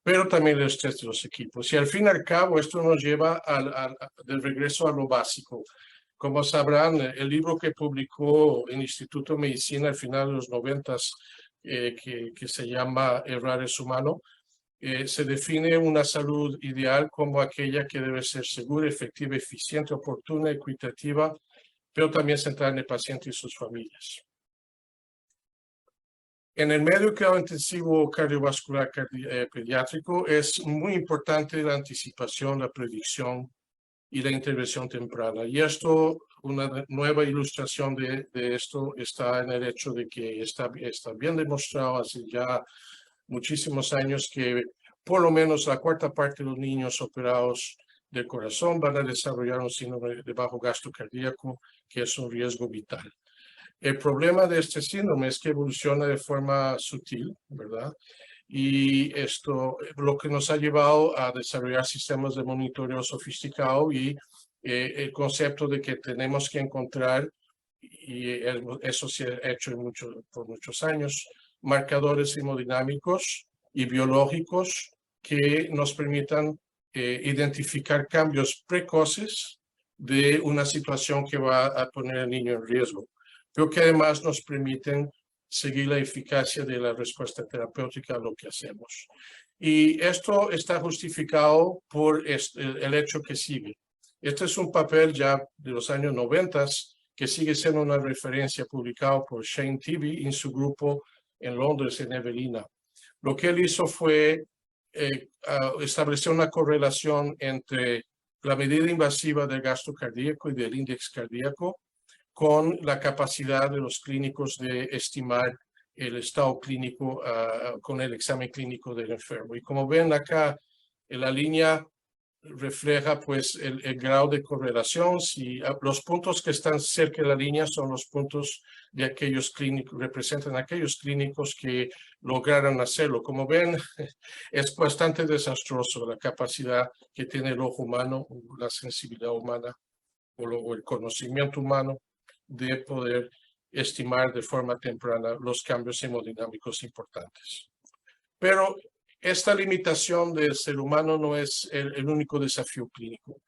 pero también el estrés de los equipos. Y al fin y al cabo esto nos lleva del regreso a lo básico. Como sabrán, el libro que publicó el Instituto de Medicina al final de los 90, que se llama Errar es humano, Se define una salud ideal como aquella que debe ser segura, efectiva, eficiente, oportuna, equitativa, pero también centrada en el paciente y sus familias. En el medio cuidado intensivo cardiovascular pediátrico es muy importante la anticipación, la predicción y la intervención temprana. Y esto, una nueva ilustración de esto está en el hecho de que está bien demostrado hace ya muchísimos años que por lo menos la cuarta parte de los niños operados del corazón van a desarrollar un síndrome de bajo gasto cardíaco, que es un riesgo vital. El problema de este síndrome es que evoluciona de forma sutil, ¿verdad? Y esto lo que nos ha llevado a desarrollar sistemas de monitoreo sofisticado y el concepto de que tenemos que encontrar, y eso se ha hecho por muchos años, marcadores hemodinámicos y biológicos que nos permitan identificar cambios precoces de una situación que va a poner al niño en riesgo, pero que además nos permiten seguir la eficacia de la respuesta terapéutica a lo que hacemos. Y esto está justificado por el hecho que sigue. Este es un papel ya de los años 90 que sigue siendo una referencia publicado por Shane Tibby en su grupo en Londres, en Evelina. Lo que él hizo fue establecer una correlación entre la medida invasiva del gasto cardíaco y del índice cardíaco con la capacidad de los clínicos de estimar el estado clínico con el examen clínico del enfermo. Y como ven acá, en la línea refleja pues el grado de correlación. Si los puntos que están cerca de la línea son los puntos de aquellos clínicos, representan aquellos clínicos que lograron hacerlo. Como ven, es bastante desastroso la capacidad que tiene el ojo humano, la sensibilidad humana o el conocimiento humano de poder estimar de forma temprana los cambios hemodinámicos importantes. Pero esta limitación del ser humano no es el único desafío clínico.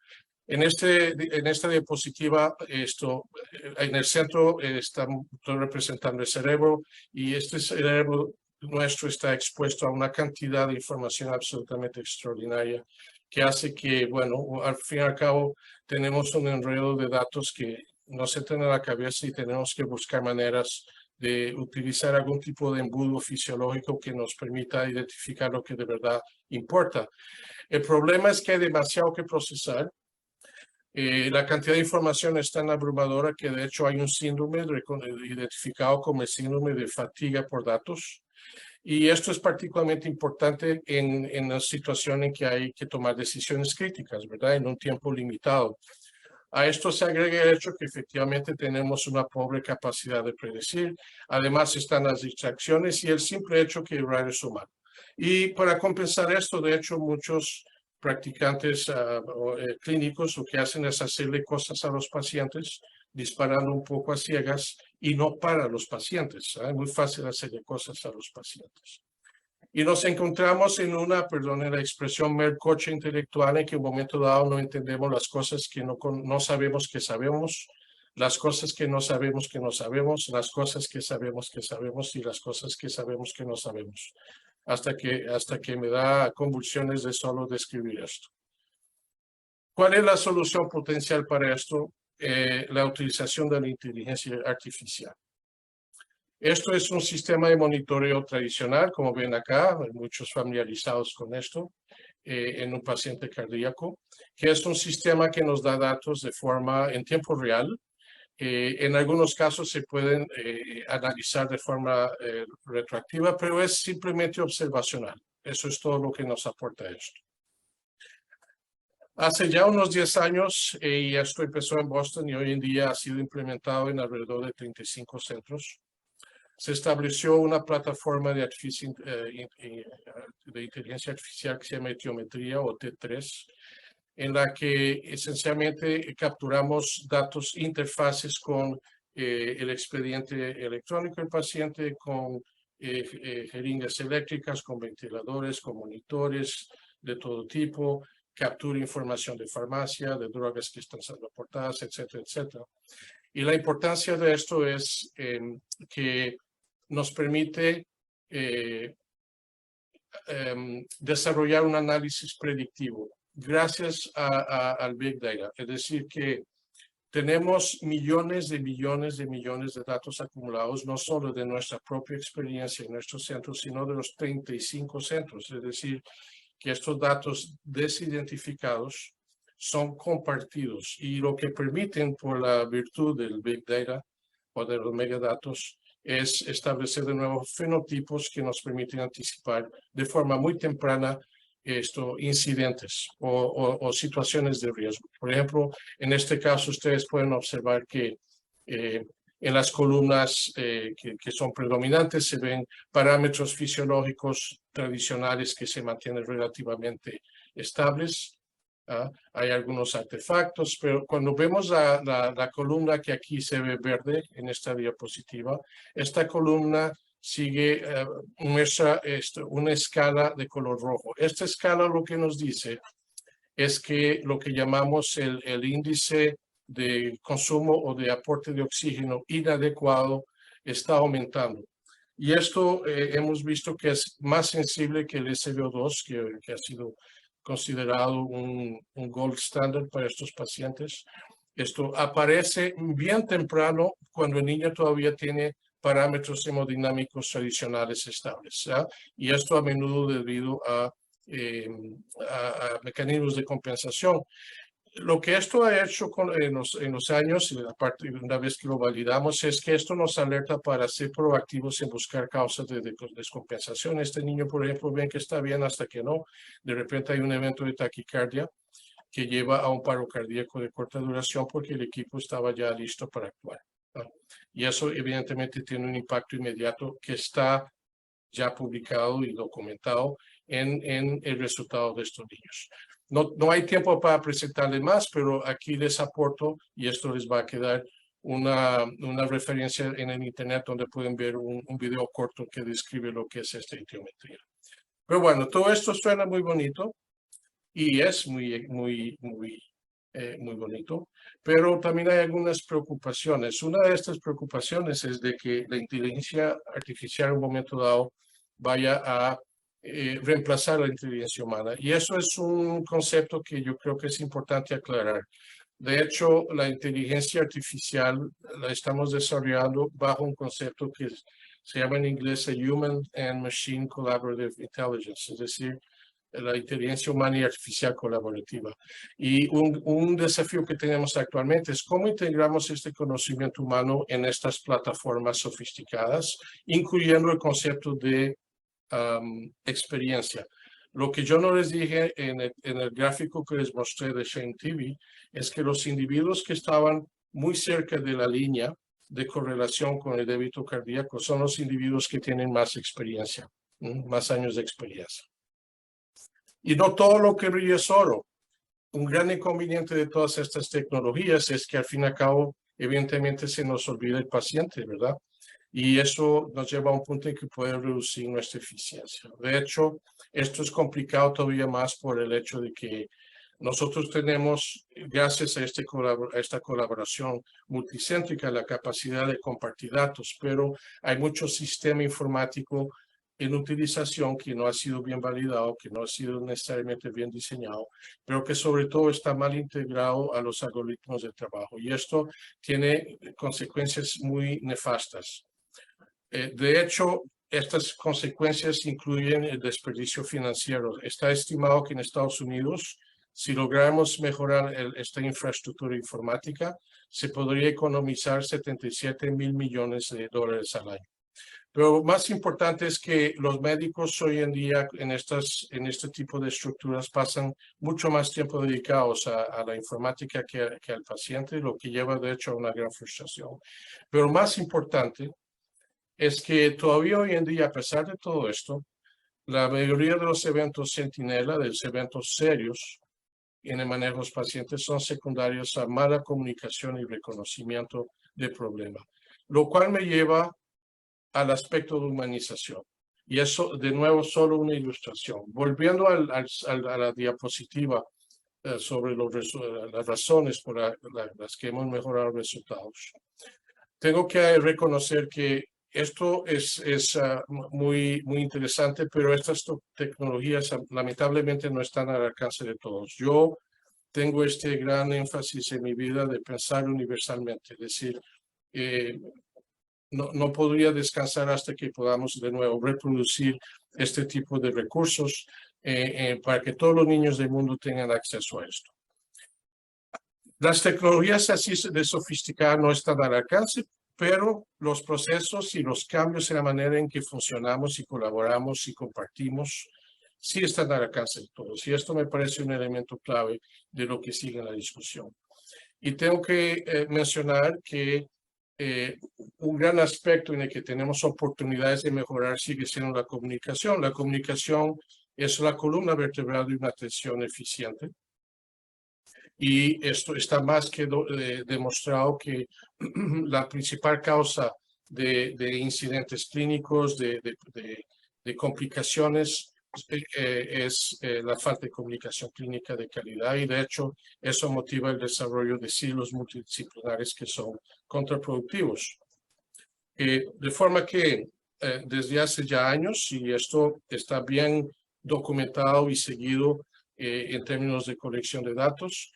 En esta diapositiva, en el centro estoy representando el cerebro, y este cerebro nuestro está expuesto a una cantidad de información absolutamente extraordinaria que hace que, bueno, al fin y al cabo tenemos un enredo de datos que nos entran a la cabeza y tenemos que buscar maneras de utilizar algún tipo de embudo fisiológico que nos permita identificar lo que de verdad importa. El problema es que hay demasiado que procesar. La cantidad de información es tan abrumadora que de hecho hay un síndrome identificado como el síndrome de fatiga por datos. Y esto es particularmente importante en la situación en que hay que tomar decisiones críticas, ¿verdad? En un tiempo limitado. A esto se agrega el hecho que efectivamente tenemos una pobre capacidad de predecir. Además están las distracciones y el simple hecho que errar es humano. Y para compensar esto, de hecho, muchos practicantes clínicos lo que hacen es hacerle cosas a los pacientes, disparando un poco a ciegas y no para los pacientes. Es muy fácil hacerle cosas a los pacientes. Y nos encontramos en una, perdonen la expresión, melcocha intelectual en que en un momento dado no entendemos las cosas que no sabemos que sabemos, las cosas que no sabemos que no sabemos, las cosas que sabemos y las cosas que sabemos que no sabemos. Hasta que me da convulsiones de solo describir esto. ¿Cuál es la solución potencial para esto? La utilización de la inteligencia artificial. Esto es un sistema de monitoreo tradicional, como ven acá, hay muchos familiarizados con esto, en un paciente cardíaco, que es un sistema que nos da datos de forma en tiempo real. En algunos casos se pueden analizar de forma retroactiva, pero es simplemente observacional. Eso es todo lo que nos aporta esto. Hace ya unos 10 años, y esto empezó en Boston y hoy en día ha sido implementado en alrededor de 35 centros, se estableció una plataforma de inteligencia artificial que se llama Etiometría o T3, en la que esencialmente capturamos datos, interfaces con el expediente electrónico del paciente, con jeringas eléctricas, con ventiladores, con monitores de todo tipo, captura información de farmacia, de drogas que están siendo aportadas, etcétera, etcétera. Y la importancia de esto es que nos permite desarrollar un análisis predictivo gracias al Big Data. Es decir, que tenemos millones de datos acumulados, no solo de nuestra propia experiencia en nuestros centros, sino de los 35 centros. Es decir, que estos datos desidentificados son compartidos y lo que permiten por la virtud del Big Data o de los megadatos es establecer de nuevo fenotipos que nos permiten anticipar de forma muy temprana incidentes o situaciones de riesgo. Por ejemplo, en este caso ustedes pueden observar que en las columnas que son predominantes se ven parámetros fisiológicos tradicionales que se mantienen relativamente estables. Hay algunos artefactos, pero cuando vemos la columna que aquí se ve verde en esta diapositiva, esta columna sigue muestra una escala de color rojo. Esta escala lo que nos dice es que lo que llamamos el índice de consumo o de aporte de oxígeno inadecuado está aumentando. Y esto hemos visto que es más sensible que el SVO2, que ha sido considerado un gold standard para estos pacientes. Esto aparece bien temprano cuando el niño todavía tiene parámetros hemodinámicos tradicionales estables. Y esto a menudo debido a mecanismos de compensación. Lo que esto ha hecho en los años, y aparte una vez que lo validamos, es que esto nos alerta para ser proactivos en buscar causas de descompensación. Este niño, por ejemplo, ven que está bien hasta que no. De repente hay un evento de taquicardia que lleva a un paro cardíaco de corta duración porque el equipo estaba ya listo para actuar. Y eso evidentemente tiene un impacto inmediato que está ya publicado y documentado en el resultado de estos niños. No hay tiempo para presentarles más, pero aquí les aporto, y esto les va a quedar una referencia en el internet donde pueden ver un video corto que describe lo que es esta etiopatía. Pero bueno, todo esto suena muy bonito y es muy bonito, pero también hay algunas preocupaciones. Una de estas preocupaciones es de que la inteligencia artificial en un momento dado vaya a reemplazar la inteligencia humana. Y eso es un concepto que yo creo que es importante aclarar. De hecho, la inteligencia artificial la estamos desarrollando bajo un concepto que se llama en inglés Human and Machine Collaborative Intelligence, es decir, la inteligencia humana y artificial colaborativa. Y un desafío que tenemos actualmente es cómo integramos este conocimiento humano en estas plataformas sofisticadas, incluyendo el concepto de experiencia. Lo que yo no les dije en el gráfico que les mostré de Shane TV es que los individuos que estaban muy cerca de la línea de correlación con el débito cardíaco son los individuos que tienen más experiencia, más años de experiencia. Y no todo lo que brilla es oro. Un gran inconveniente de todas estas tecnologías es que al fin y al cabo, evidentemente se nos olvida el paciente, ¿verdad? Y eso nos lleva a un punto en que puede reducir nuestra eficiencia. De hecho, esto es complicado todavía más por el hecho de que nosotros tenemos, gracias a esta colaboración multicéntrica, la capacidad de compartir datos, pero hay mucho sistema informático en utilización que no ha sido bien validado, que no ha sido necesariamente bien diseñado, pero que sobre todo está mal integrado a los algoritmos de trabajo. Y esto tiene consecuencias muy nefastas. De hecho, estas consecuencias incluyen el desperdicio financiero. Está estimado que en Estados Unidos, si logramos mejorar esta infraestructura informática, se podría economizar 77 mil millones de dólares al año. Pero más importante es que los médicos hoy en día en este tipo de estructuras pasan mucho más tiempo dedicados a la informática que al paciente, lo que lleva de hecho a una gran frustración. Pero más importante es que todavía hoy en día, a pesar de todo esto, la mayoría de los eventos centinela, de los eventos serios en el manejo de los pacientes, son secundarios a mala comunicación y reconocimiento del problema, lo cual me lleva al aspecto de humanización. Y eso, de nuevo, solo una ilustración. Volviendo a la diapositiva sobre las razones por las que hemos mejorado resultados. Tengo que reconocer que esto es muy interesante, pero estas tecnologías lamentablemente no están al alcance de todos. Yo tengo este gran énfasis en mi vida de pensar universalmente, es decir, no podría descansar hasta que podamos de nuevo reproducir este tipo de recursos para que todos los niños del mundo tengan acceso a esto. Las tecnologías así de sofisticadas no están al alcance, pero los procesos y los cambios en la manera en que funcionamos y colaboramos y compartimos sí están al alcance de todos. Y esto me parece un elemento clave de lo que sigue en la discusión. Y tengo que mencionar que un gran aspecto en el que tenemos oportunidades de mejorar sigue siendo la comunicación. La comunicación es la columna vertebral de una atención eficiente. Y esto está más que demostrado que la principal causa de incidentes clínicos, de complicaciones, es la falta de comunicación clínica de calidad, y de hecho eso motiva el desarrollo de silos multidisciplinares que son contraproductivos. De forma que desde hace ya años, y esto está bien documentado y seguido en términos de colección de datos,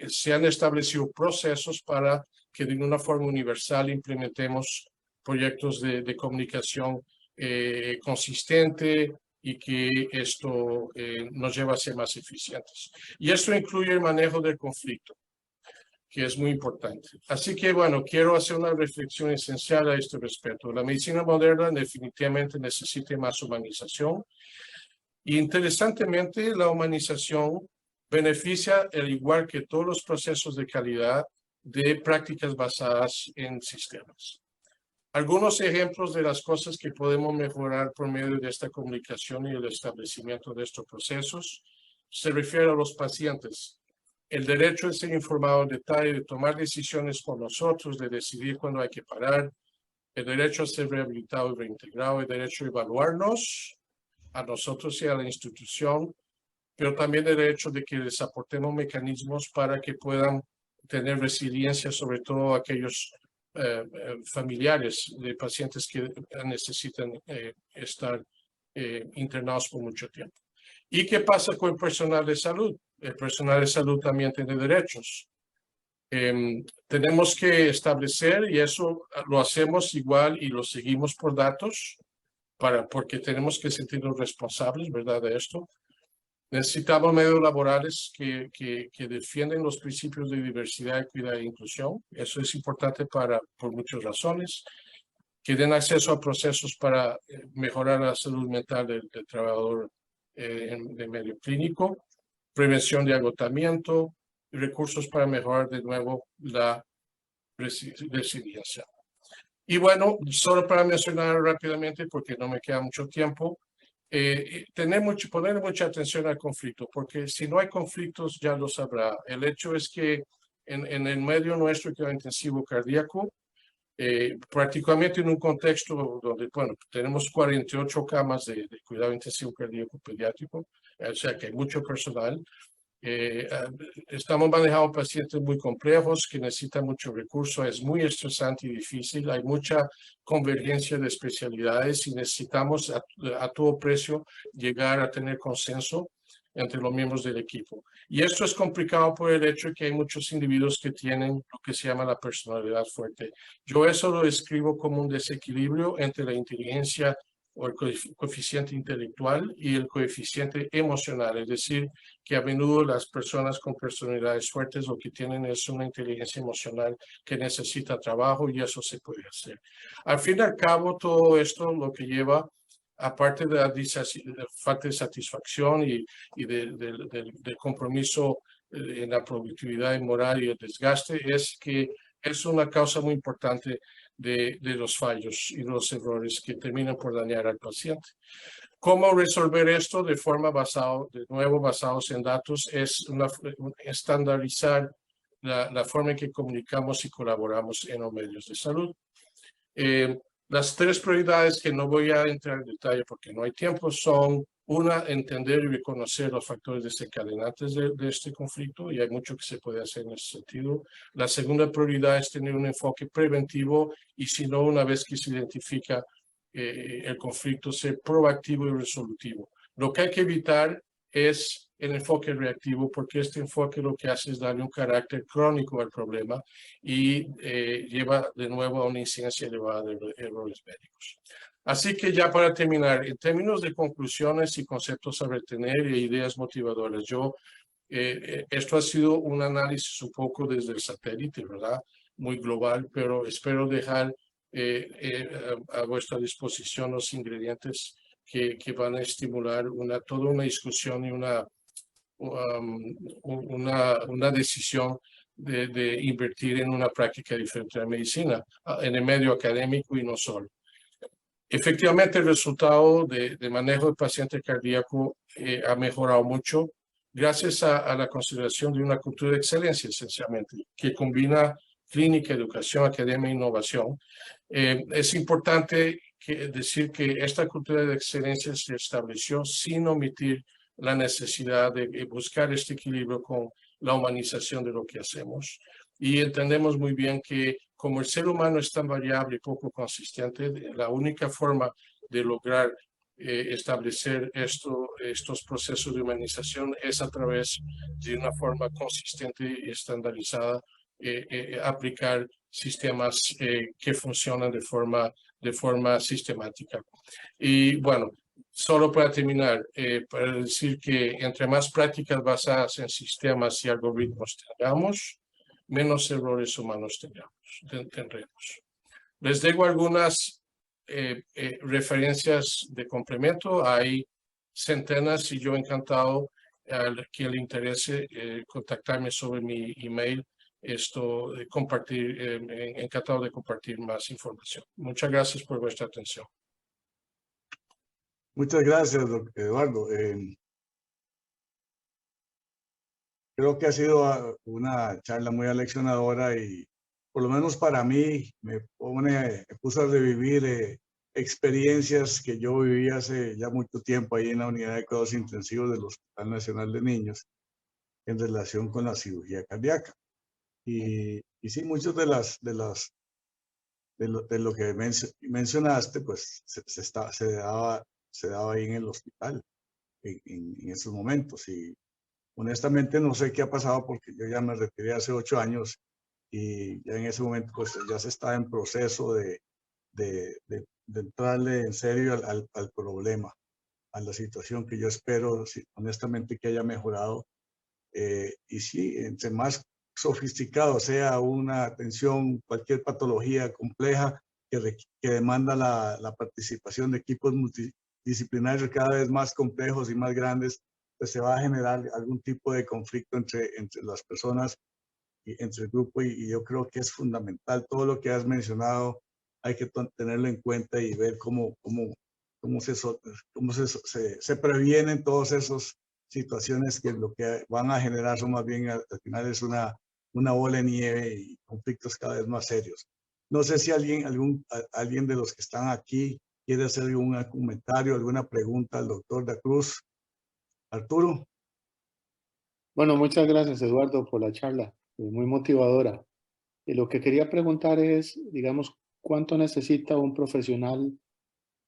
se han establecido procesos para que de una forma universal implementemos proyectos de comunicación consistente, y que esto nos lleva a ser más eficientes. Y esto incluye el manejo del conflicto, que es muy importante. Así que, bueno, quiero hacer una reflexión esencial a este respecto. La medicina moderna definitivamente necesita más humanización. Y interesantemente, la humanización beneficia, al igual que todos los procesos de calidad, de prácticas basadas en sistemas. Algunos ejemplos de las cosas que podemos mejorar por medio de esta comunicación y el establecimiento de estos procesos se refiere a los pacientes. El derecho de ser informado en detalle, de tomar decisiones por nosotros, de decidir cuándo hay que parar, el derecho a ser rehabilitado y reintegrado, el derecho a evaluarnos a nosotros y a la institución, pero también el derecho de que les aportemos mecanismos para que puedan tener resiliencia, sobre todo aquellos familiares de pacientes que necesitan estar internados por mucho tiempo. ¿Y qué pasa con el personal de salud? El personal de salud también tiene derechos. Tenemos que establecer, y eso lo hacemos igual y lo seguimos por datos, porque tenemos que sentirnos responsables, ¿verdad?, de esto. Necesitamos medios laborales que defienden los principios de diversidad, equidad e inclusión. Eso es importante por muchas razones. Que den acceso a procesos para mejorar la salud mental del trabajador de medio clínico, prevención de agotamiento, recursos para mejorar de nuevo la resiliencia. Y bueno, solo para mencionar rápidamente, porque no me queda mucho tiempo, poner mucha atención al conflicto, porque si no hay conflictos ya lo sabrá. El hecho es que en el medio nuestro que es intensivo cardíaco, prácticamente en un contexto donde, bueno, tenemos 48 camas de cuidado intensivo cardíaco pediátrico, o sea que hay mucho personal. Estamos manejando pacientes muy complejos que necesitan mucho recurso, es muy estresante y difícil, hay mucha convergencia de especialidades y necesitamos a todo precio llegar a tener consenso entre los miembros del equipo. Y esto es complicado por el hecho de que hay muchos individuos que tienen lo que se llama la personalidad fuerte. Yo eso lo describo como un desequilibrio entre la inteligencia o el coeficiente intelectual y el coeficiente emocional, es decir, que a menudo las personas con personalidades fuertes lo que tienen es una inteligencia emocional que necesita trabajo, y eso se puede hacer. Al fin y al cabo, todo esto lo que lleva, aparte de la falta de satisfacción y del compromiso en la productividad moral y el desgaste, es que es una causa muy importante de los fallos y los errores que terminan por dañar al paciente. ¿Cómo resolver esto de forma basados en datos? Es estandarizar la forma en que comunicamos y colaboramos en los medios de salud. Las tres prioridades, que no voy a entrar en detalle porque no hay tiempo, son Una, entender y reconocer los factores desencadenantes de este conflicto, y hay mucho que se puede hacer en ese sentido. La segunda prioridad es tener un enfoque preventivo y, si no, una vez que se identifica el conflicto, ser proactivo y resolutivo. Lo que hay que evitar es el enfoque reactivo, porque este enfoque lo que hace es darle un carácter crónico al problema y lleva de nuevo a una incidencia elevada de errores médicos. Así que ya para terminar, en términos de conclusiones y conceptos a retener e ideas motivadoras, esto ha sido un análisis un poco desde el satélite, ¿verdad? Muy global, pero espero dejar a vuestra disposición los ingredientes que van a estimular toda una discusión y una decisión de invertir en una práctica diferente de la medicina, en el medio académico y no solo. Efectivamente, el resultado de manejo del paciente cardíaco ha mejorado mucho gracias a la consideración de una cultura de excelencia, esencialmente, que combina clínica, educación, academia e innovación. Es importante decir que esta cultura de excelencia se estableció sin omitir la necesidad de buscar este equilibrio con la humanización de lo que hacemos. Y entendemos muy bien que como el ser humano es tan variable y poco consistente, la única forma de lograr establecer estos procesos de humanización es a través de una forma consistente y estandarizada, aplicar sistemas que funcionan de forma sistemática. Y bueno, solo para terminar, para decir que entre más prácticas basadas en sistemas y algoritmos tengamos, menos errores humanos tendremos. Les dejo algunas referencias de complemento. Hay centenas y yo encantado a quien le interese contactarme sobre mi email. Encantado de compartir más información. Muchas gracias por vuestra atención. Muchas gracias, Eduardo. Creo que ha sido una charla muy aleccionadora y por lo menos para mí me puso a revivir experiencias que yo viví hace ya mucho tiempo ahí en la unidad de cuidados intensivos del Hospital Nacional de Niños en relación con la cirugía cardíaca. Y sí, muchos de lo que mencionaste, pues se daba ahí en el hospital en esos momentos. Y honestamente no sé qué ha pasado porque yo ya me retiré hace 8 años y ya en ese momento pues ya se está en proceso de entrarle en serio al problema, a la situación que yo espero honestamente que haya mejorado. Y sí, entre más sofisticado sea una atención, cualquier patología compleja que demanda la participación de equipos multidisciplinarios cada vez más complejos y más grandes, pues se va a generar algún tipo de conflicto entre las personas y entre el grupo y yo creo que es fundamental. Todo lo que has mencionado hay que tenerlo en cuenta y ver cómo se previenen todas esas situaciones que lo que van a generar son más bien al final es una bola de nieve y conflictos cada vez más serios. No sé si alguien de los que están aquí quiere hacer algún comentario, alguna pregunta al doctor Da Cruz. Arturo. Bueno, muchas gracias, Eduardo, por la charla, muy motivadora. Y lo que quería preguntar es, digamos, ¿cuánto necesita un profesional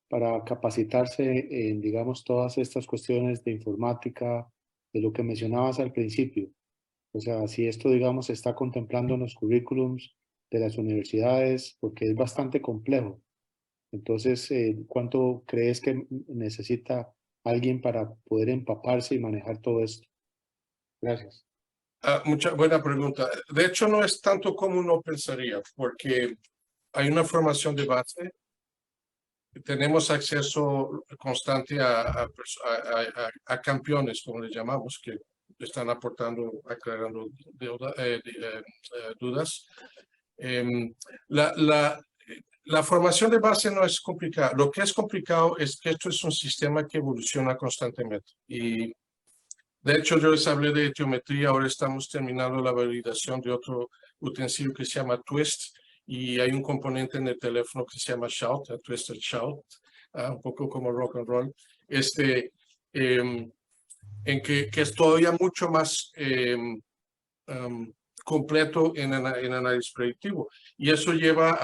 para capacitarse en, digamos, todas estas cuestiones de informática, de lo que mencionabas al principio? O sea, si esto, digamos, se está contemplando en los currículums de las universidades, porque es bastante complejo. Entonces, ¿cuánto crees que necesita alguien para poder empaparse y manejar todo esto? Gracias. Mucha buena pregunta. De hecho, no es tanto como uno pensaría, porque hay una formación de base. Tenemos acceso constante a campeones, como les llamamos, que están aportando, aclarando dudas. La formación de base no es complicada. Lo que es complicado es que esto es un sistema que evoluciona constantemente. Y de hecho, yo les hablé de geometría. Ahora estamos terminando la validación de otro utensilio que se llama Twist. Y hay un componente en el teléfono que se llama Shout, Twisted Shout, un poco como rock and roll. en que es todavía mucho más completo en análisis predictivo. Y eso lleva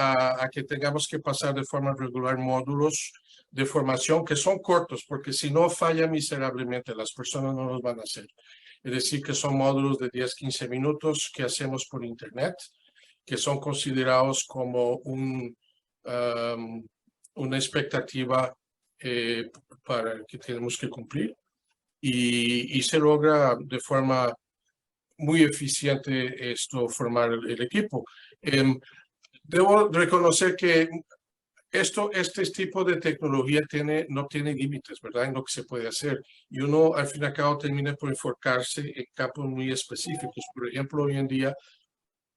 a que tengamos que pasar de forma regular módulos de formación que son cortos, porque si no falla miserablemente, las personas no los van a hacer. Es decir, que son módulos de 10, 15 minutos que hacemos por internet, que son considerados como una expectativa para que tenemos que cumplir. Y se logra de forma muy eficiente formar el equipo. Debo reconocer que este tipo de tecnología no tiene límites, ¿verdad? En lo que se puede hacer. Y uno, al fin y al cabo, termina por enfocarse en campos muy específicos. Por ejemplo, hoy en día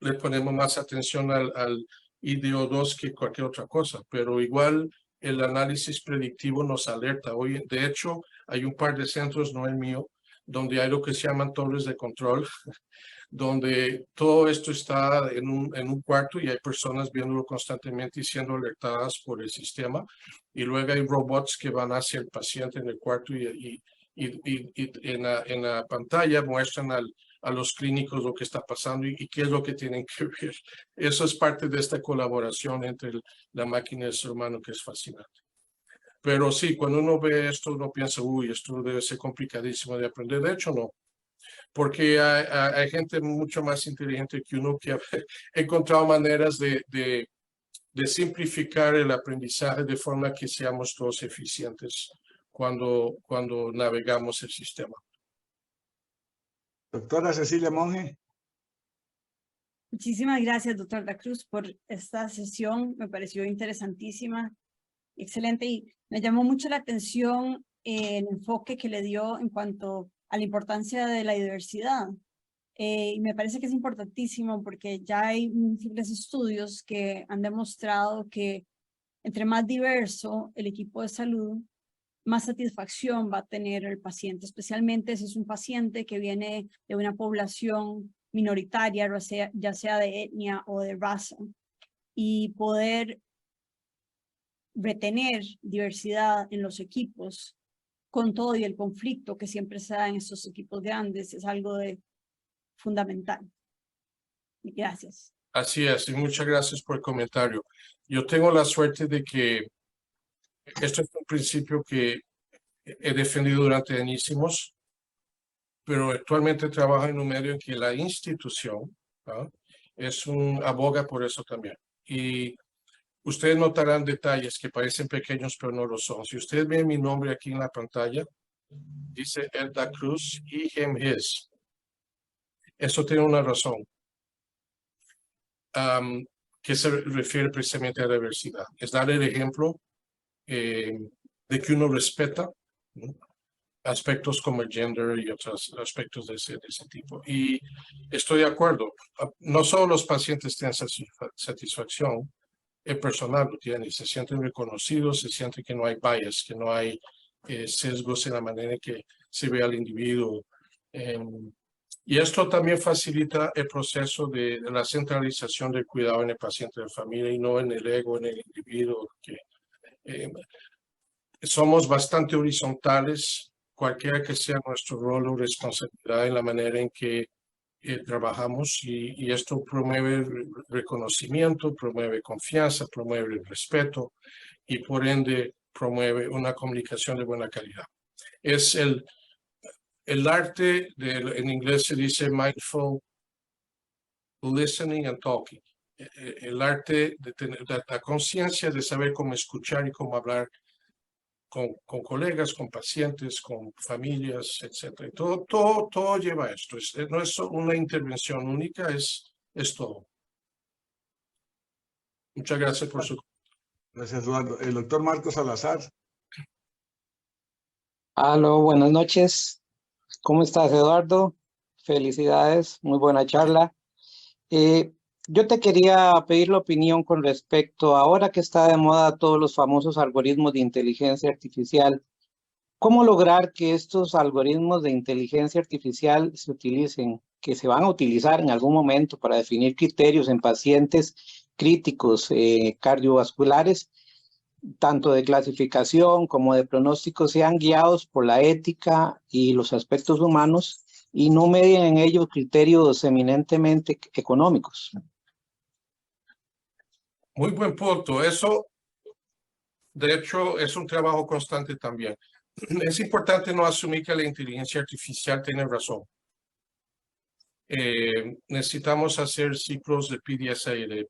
le ponemos más atención al IDO2 que cualquier otra cosa, pero igual el análisis predictivo nos alerta. Hoy, de hecho, hay un par de centros, no el mío, donde hay lo que se llaman torres de control, donde todo esto está en un cuarto y hay personas viéndolo constantemente y siendo alertadas por el sistema. Y luego hay robots que van hacia el paciente en el cuarto y en la pantalla muestran a los clínicos lo que está pasando y qué es lo que tienen que ver. Eso es parte de esta colaboración entre la máquina y el ser humano que es fascinante. Pero sí, cuando uno ve esto, uno piensa, uy, esto debe ser complicadísimo de aprender. De hecho, no. Porque hay gente mucho más inteligente que uno que ha encontrado maneras de simplificar el aprendizaje de forma que seamos todos eficientes cuando navegamos el sistema. Doctora Cecilia Monge. Muchísimas gracias, doctor Da Cruz, por esta sesión. Me pareció interesantísima, excelente, y me llamó mucho la atención el enfoque que le dio en cuanto a la importancia de la diversidad. Y me parece que es importantísimo porque ya hay múltiples estudios que han demostrado que entre más diverso el equipo de salud, más satisfacción va a tener el paciente, especialmente si es un paciente que viene de una población minoritaria, ya sea de etnia o de raza, y poder retener diversidad en los equipos con todo y el conflicto que siempre se da en estos equipos grandes es algo fundamental. Gracias. Así es, y muchas gracias por el comentario. Yo tengo la suerte de que esto es un principio que he defendido durante añísimos, pero actualmente trabajo en un medio en que la institución aboga por eso también. Y ustedes notarán detalles que parecen pequeños, pero no lo son. Si ustedes ven mi nombre aquí en la pantalla, dice Ed Da Cruz, he, him, his. Eso tiene una razón, que se refiere precisamente a la diversidad. Es dar el ejemplo de que uno respeta, ¿no?, aspectos como el gender y otros aspectos de ese tipo. Y estoy de acuerdo. No solo los pacientes tienen satisfacción, el personal lo tiene y se sienten reconocidos, se siente que no hay bias, que no hay sesgos en la manera en que se ve al individuo. Y esto también facilita el proceso de la centralización del cuidado en el paciente de familia y no en el ego, en el individuo. Somos bastante horizontales, cualquiera que sea nuestro rol o responsabilidad en la manera en que trabajamos, y esto promueve reconocimiento, promueve confianza, promueve el respeto y por ende promueve una comunicación de buena calidad. Es el arte, en inglés se dice mindful listening and talking, el arte de tener la conciencia de saber cómo escuchar y cómo hablar con colegas, con pacientes, con familias, etc. Todo lleva a esto. No es una intervención única, es todo. Muchas gracias por su... Gracias, Eduardo. El doctor Marcos Salazar. Aló, buenas noches. ¿Cómo estás, Eduardo? Felicidades, muy buena charla. Yo te quería pedir la opinión con respecto, ahora que está de moda todos los famosos algoritmos de inteligencia artificial, ¿cómo lograr que estos algoritmos de inteligencia artificial se utilicen, que se van a utilizar en algún momento para definir criterios en pacientes críticos cardiovasculares? tanto de clasificación como de pronóstico, sean guiados por la ética y los aspectos humanos y no medien en ellos criterios eminentemente económicos. Muy buen punto. Eso, de hecho, es un trabajo constante también. Es importante no asumir que la inteligencia artificial tiene razón. Necesitamos hacer ciclos de PDSA, de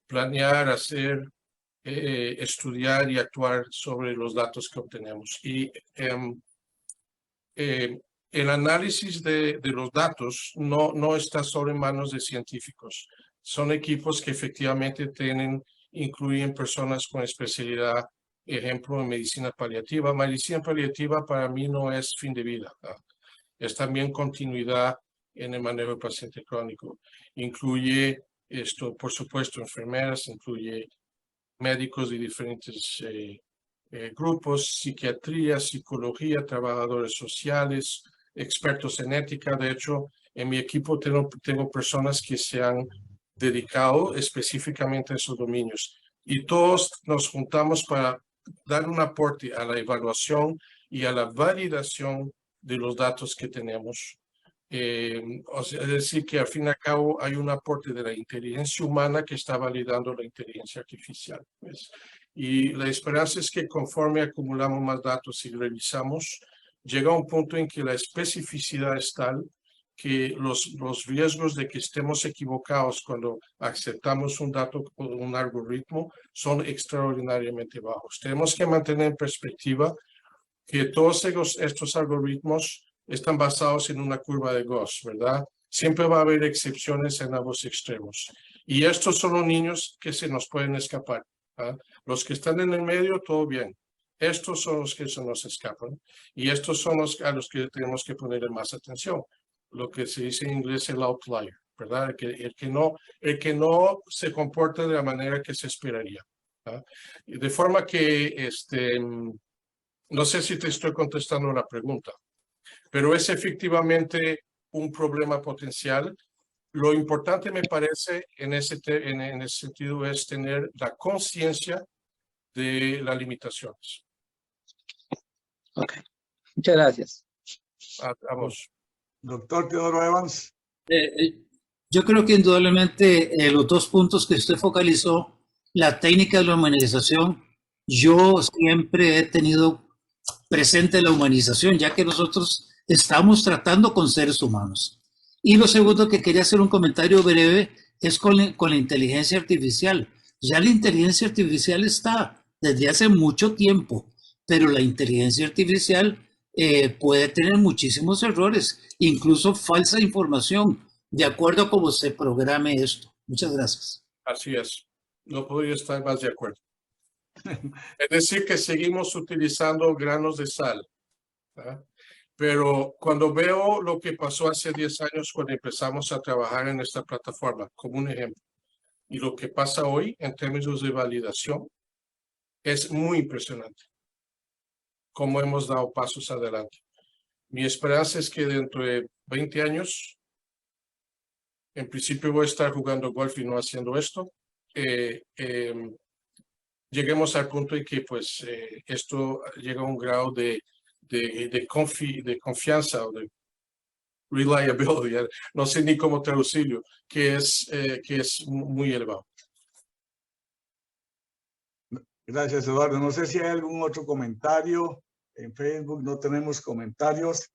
planear, hacer, estudiar y actuar sobre los datos que obtenemos. Y el análisis de los datos no está solo en manos de científicos. Son equipos que efectivamente incluyen personas con especialidad, ejemplo, en medicina paliativa. Medicina paliativa para mí no es fin de vida, ¿no? Es también continuidad en el manejo del paciente crónico. Incluye esto, por supuesto, enfermeras, incluye médicos de diferentes grupos, psiquiatría, psicología, trabajadores sociales, expertos en ética. De hecho, en mi equipo tengo personas que se han dedicado específicamente a esos dominios. Y todos nos juntamos para dar un aporte a la evaluación y a la validación de los datos que tenemos. O sea, es decir, que al fin y al cabo hay un aporte de la inteligencia humana que está validando la inteligencia artificial, pues. Y la esperanza es que conforme acumulamos más datos y revisamos, llega un punto en que la especificidad es tal que los riesgos de que estemos equivocados cuando aceptamos un dato o un algoritmo son extraordinariamente bajos. Tenemos que mantener en perspectiva que todos estos algoritmos están basados en una curva de Gauss, ¿verdad? Siempre va a haber excepciones en ambos extremos. Y estos son los niños que se nos pueden escapar, ¿ah? Los que están en el medio, todo bien. Estos son los que se nos escapan. Y estos son los a los que tenemos que ponerle más atención. Lo que se dice en inglés el outlier, ¿verdad? El que no se comporta de la manera que se esperaría, ¿ah? De forma que, no sé si te estoy contestando la pregunta, pero es efectivamente un problema potencial. Lo importante, me parece, en ese sentido, es tener la conciencia de las limitaciones. Ok, muchas gracias. A vos. Doctor Teodoro Evans. Yo creo que indudablemente los dos puntos que usted focalizó, la técnica de la humanización, yo siempre he tenido presente la humanización, ya que nosotros estamos tratando con seres humanos. Y lo segundo que quería hacer un comentario breve es con la inteligencia artificial. Ya la inteligencia artificial está desde hace mucho tiempo, pero la inteligencia artificial puede tener muchísimos errores, incluso falsa información, de acuerdo a cómo se programe esto. Muchas gracias. Así es. No podría estar más de acuerdo. Es decir, que seguimos utilizando granos de sal, ¿verdad? Pero cuando veo lo que pasó hace 10 años cuando empezamos a trabajar en esta plataforma, como un ejemplo, y lo que pasa hoy en términos de validación, es muy impresionante cómo hemos dado pasos adelante. Mi esperanza es que dentro de 20 años, en principio voy a estar jugando golf y no haciendo esto, lleguemos al punto en que pues esto llega a un grado de confianza o de reliability, no sé ni cómo traducirlo, que es muy elevado. Gracias, Eduardo. No sé si hay algún otro comentario. En Facebook no tenemos comentarios.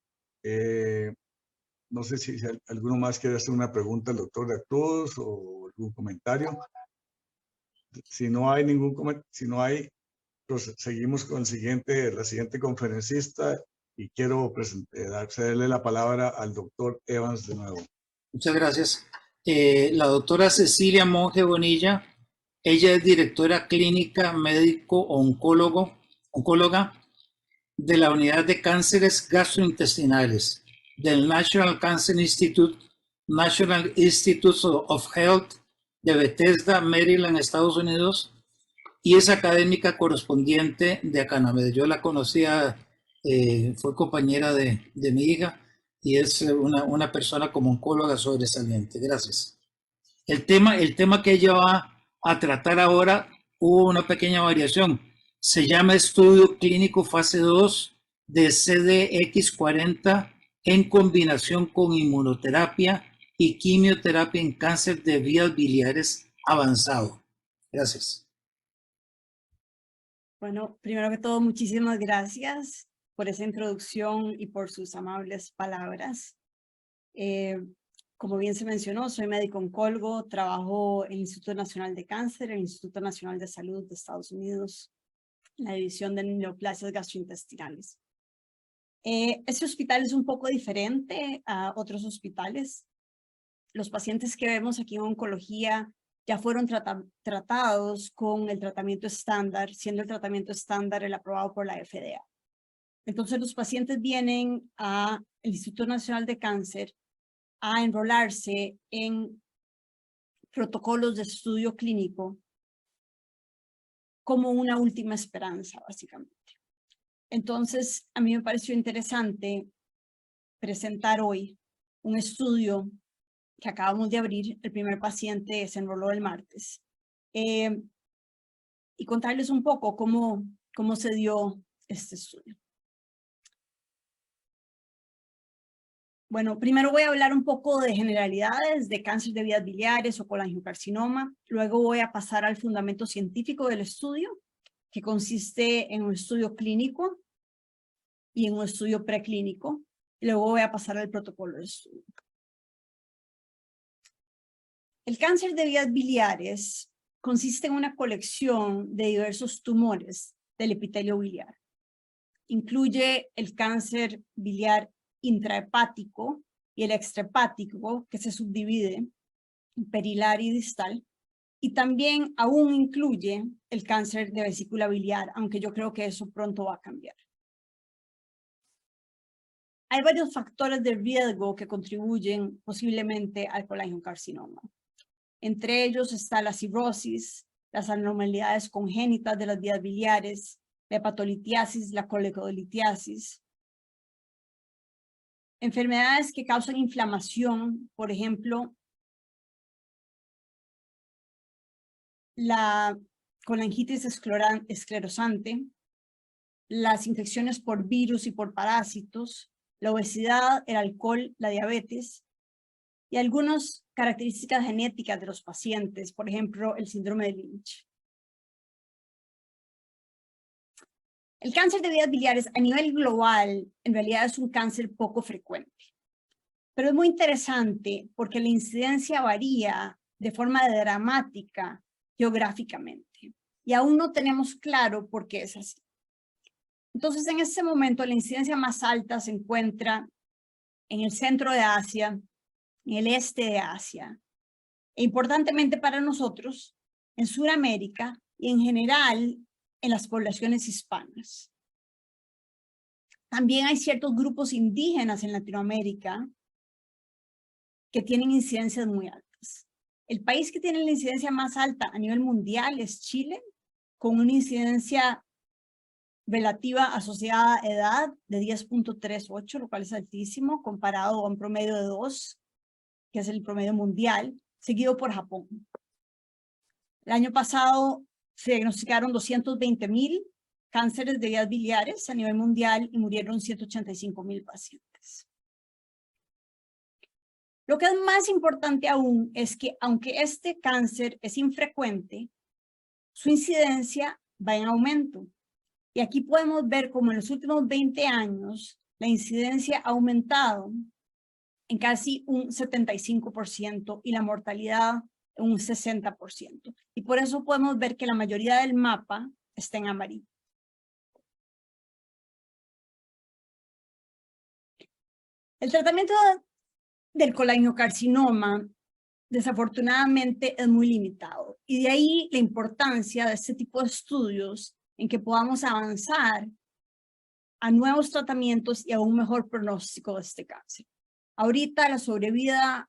No sé si alguno más quiere hacer una pregunta al doctor de la Cruz o algún comentario. Si no hay ningún comentario, pues seguimos con la siguiente conferencista y quiero cederle la palabra al doctor Evans de nuevo. Muchas gracias. La doctora Cecilia Monge Bonilla, ella es directora clínica médico-oncóloga de la Unidad de Cánceres Gastrointestinales del National Cancer Institute, National Institute of Health de Bethesda, Maryland, Estados Unidos, y es académica correspondiente de Acanamed. Yo la conocía, fue compañera de mi hija y es una persona como oncóloga sobresaliente. Gracias. El tema que ella va a tratar ahora, hubo una pequeña variación. Se llama Estudio Clínico Fase 2 de CDX40 en combinación con inmunoterapia y quimioterapia en cáncer de vías biliares avanzado. Gracias. Bueno, primero que todo, muchísimas gracias por esa introducción y por sus amables palabras. Como bien se mencionó, soy médico oncólogo, trabajo en el Instituto Nacional de Cáncer, el Instituto Nacional de Salud de Estados Unidos, en la división de neoplasias gastrointestinales. Este hospital es un poco diferente a otros hospitales. Los pacientes que vemos aquí en oncología ya fueron tratados con el tratamiento estándar, siendo el tratamiento estándar el aprobado por la FDA. Entonces los pacientes vienen al Instituto Nacional de Cáncer a enrolarse en protocolos de estudio clínico como una última esperanza, básicamente. Entonces, a mí me pareció interesante presentar hoy un estudio que acabamos de abrir. El primer paciente se enroló el martes. Y contarles un poco cómo se dio este estudio. Bueno, primero voy a hablar un poco de generalidades de cáncer de vías biliares o colangiocarcinoma. Luego voy a pasar al fundamento científico del estudio, que consiste en un estudio clínico y en un estudio preclínico. Y luego voy a pasar al protocolo de estudio. El cáncer de vías biliares consiste en una colección de diversos tumores del epitelio biliar. Incluye el cáncer biliar intrahepático y el extrahepático, que se subdivide en perilar y distal, y también aún incluye el cáncer de vesícula biliar, aunque yo creo que eso pronto va a cambiar. Hay varios factores de riesgo que contribuyen posiblemente al colangiocarcinoma. Entre ellos está la cirrosis, las anormalidades congénitas de las vías biliares, la hepatolitiasis, la colecodolitiasis. Enfermedades que causan inflamación, por ejemplo, la colangitis esclerosante, las infecciones por virus y por parásitos, la obesidad, el alcohol, la diabetes y algunas características genéticas de los pacientes, por ejemplo, el síndrome de Lynch. El cáncer de vías biliares a nivel global en realidad es un cáncer poco frecuente, pero es muy interesante porque la incidencia varía de forma dramática geográficamente y aún no tenemos claro por qué es así. Entonces, en este momento la incidencia más alta se encuentra en el centro de Asia, en el este de Asia, e importantemente para nosotros, en Sudamérica y en general en las poblaciones hispanas. También hay ciertos grupos indígenas en Latinoamérica que tienen incidencias muy altas. El país que tiene la incidencia más alta a nivel mundial es Chile, con una incidencia relativa asociada a edad de 10.38, lo cual es altísimo, comparado a un promedio de 2, que es el promedio mundial, seguido por Japón. El año pasado se diagnosticaron 220,000 cánceres de vías biliares a nivel mundial y murieron 185,000 pacientes. Lo que es más importante aún es que aunque este cáncer es infrecuente, su incidencia va en aumento. Y aquí podemos ver cómo en los últimos 20 años la incidencia ha aumentado en casi un 75% y la mortalidad en un 60%. Y por eso podemos ver que la mayoría del mapa está en amarillo. El tratamiento del colangiocarcinoma desafortunadamente es muy limitado y de ahí la importancia de este tipo de estudios en que podamos avanzar a nuevos tratamientos y a un mejor pronóstico de este cáncer. Ahorita la sobrevida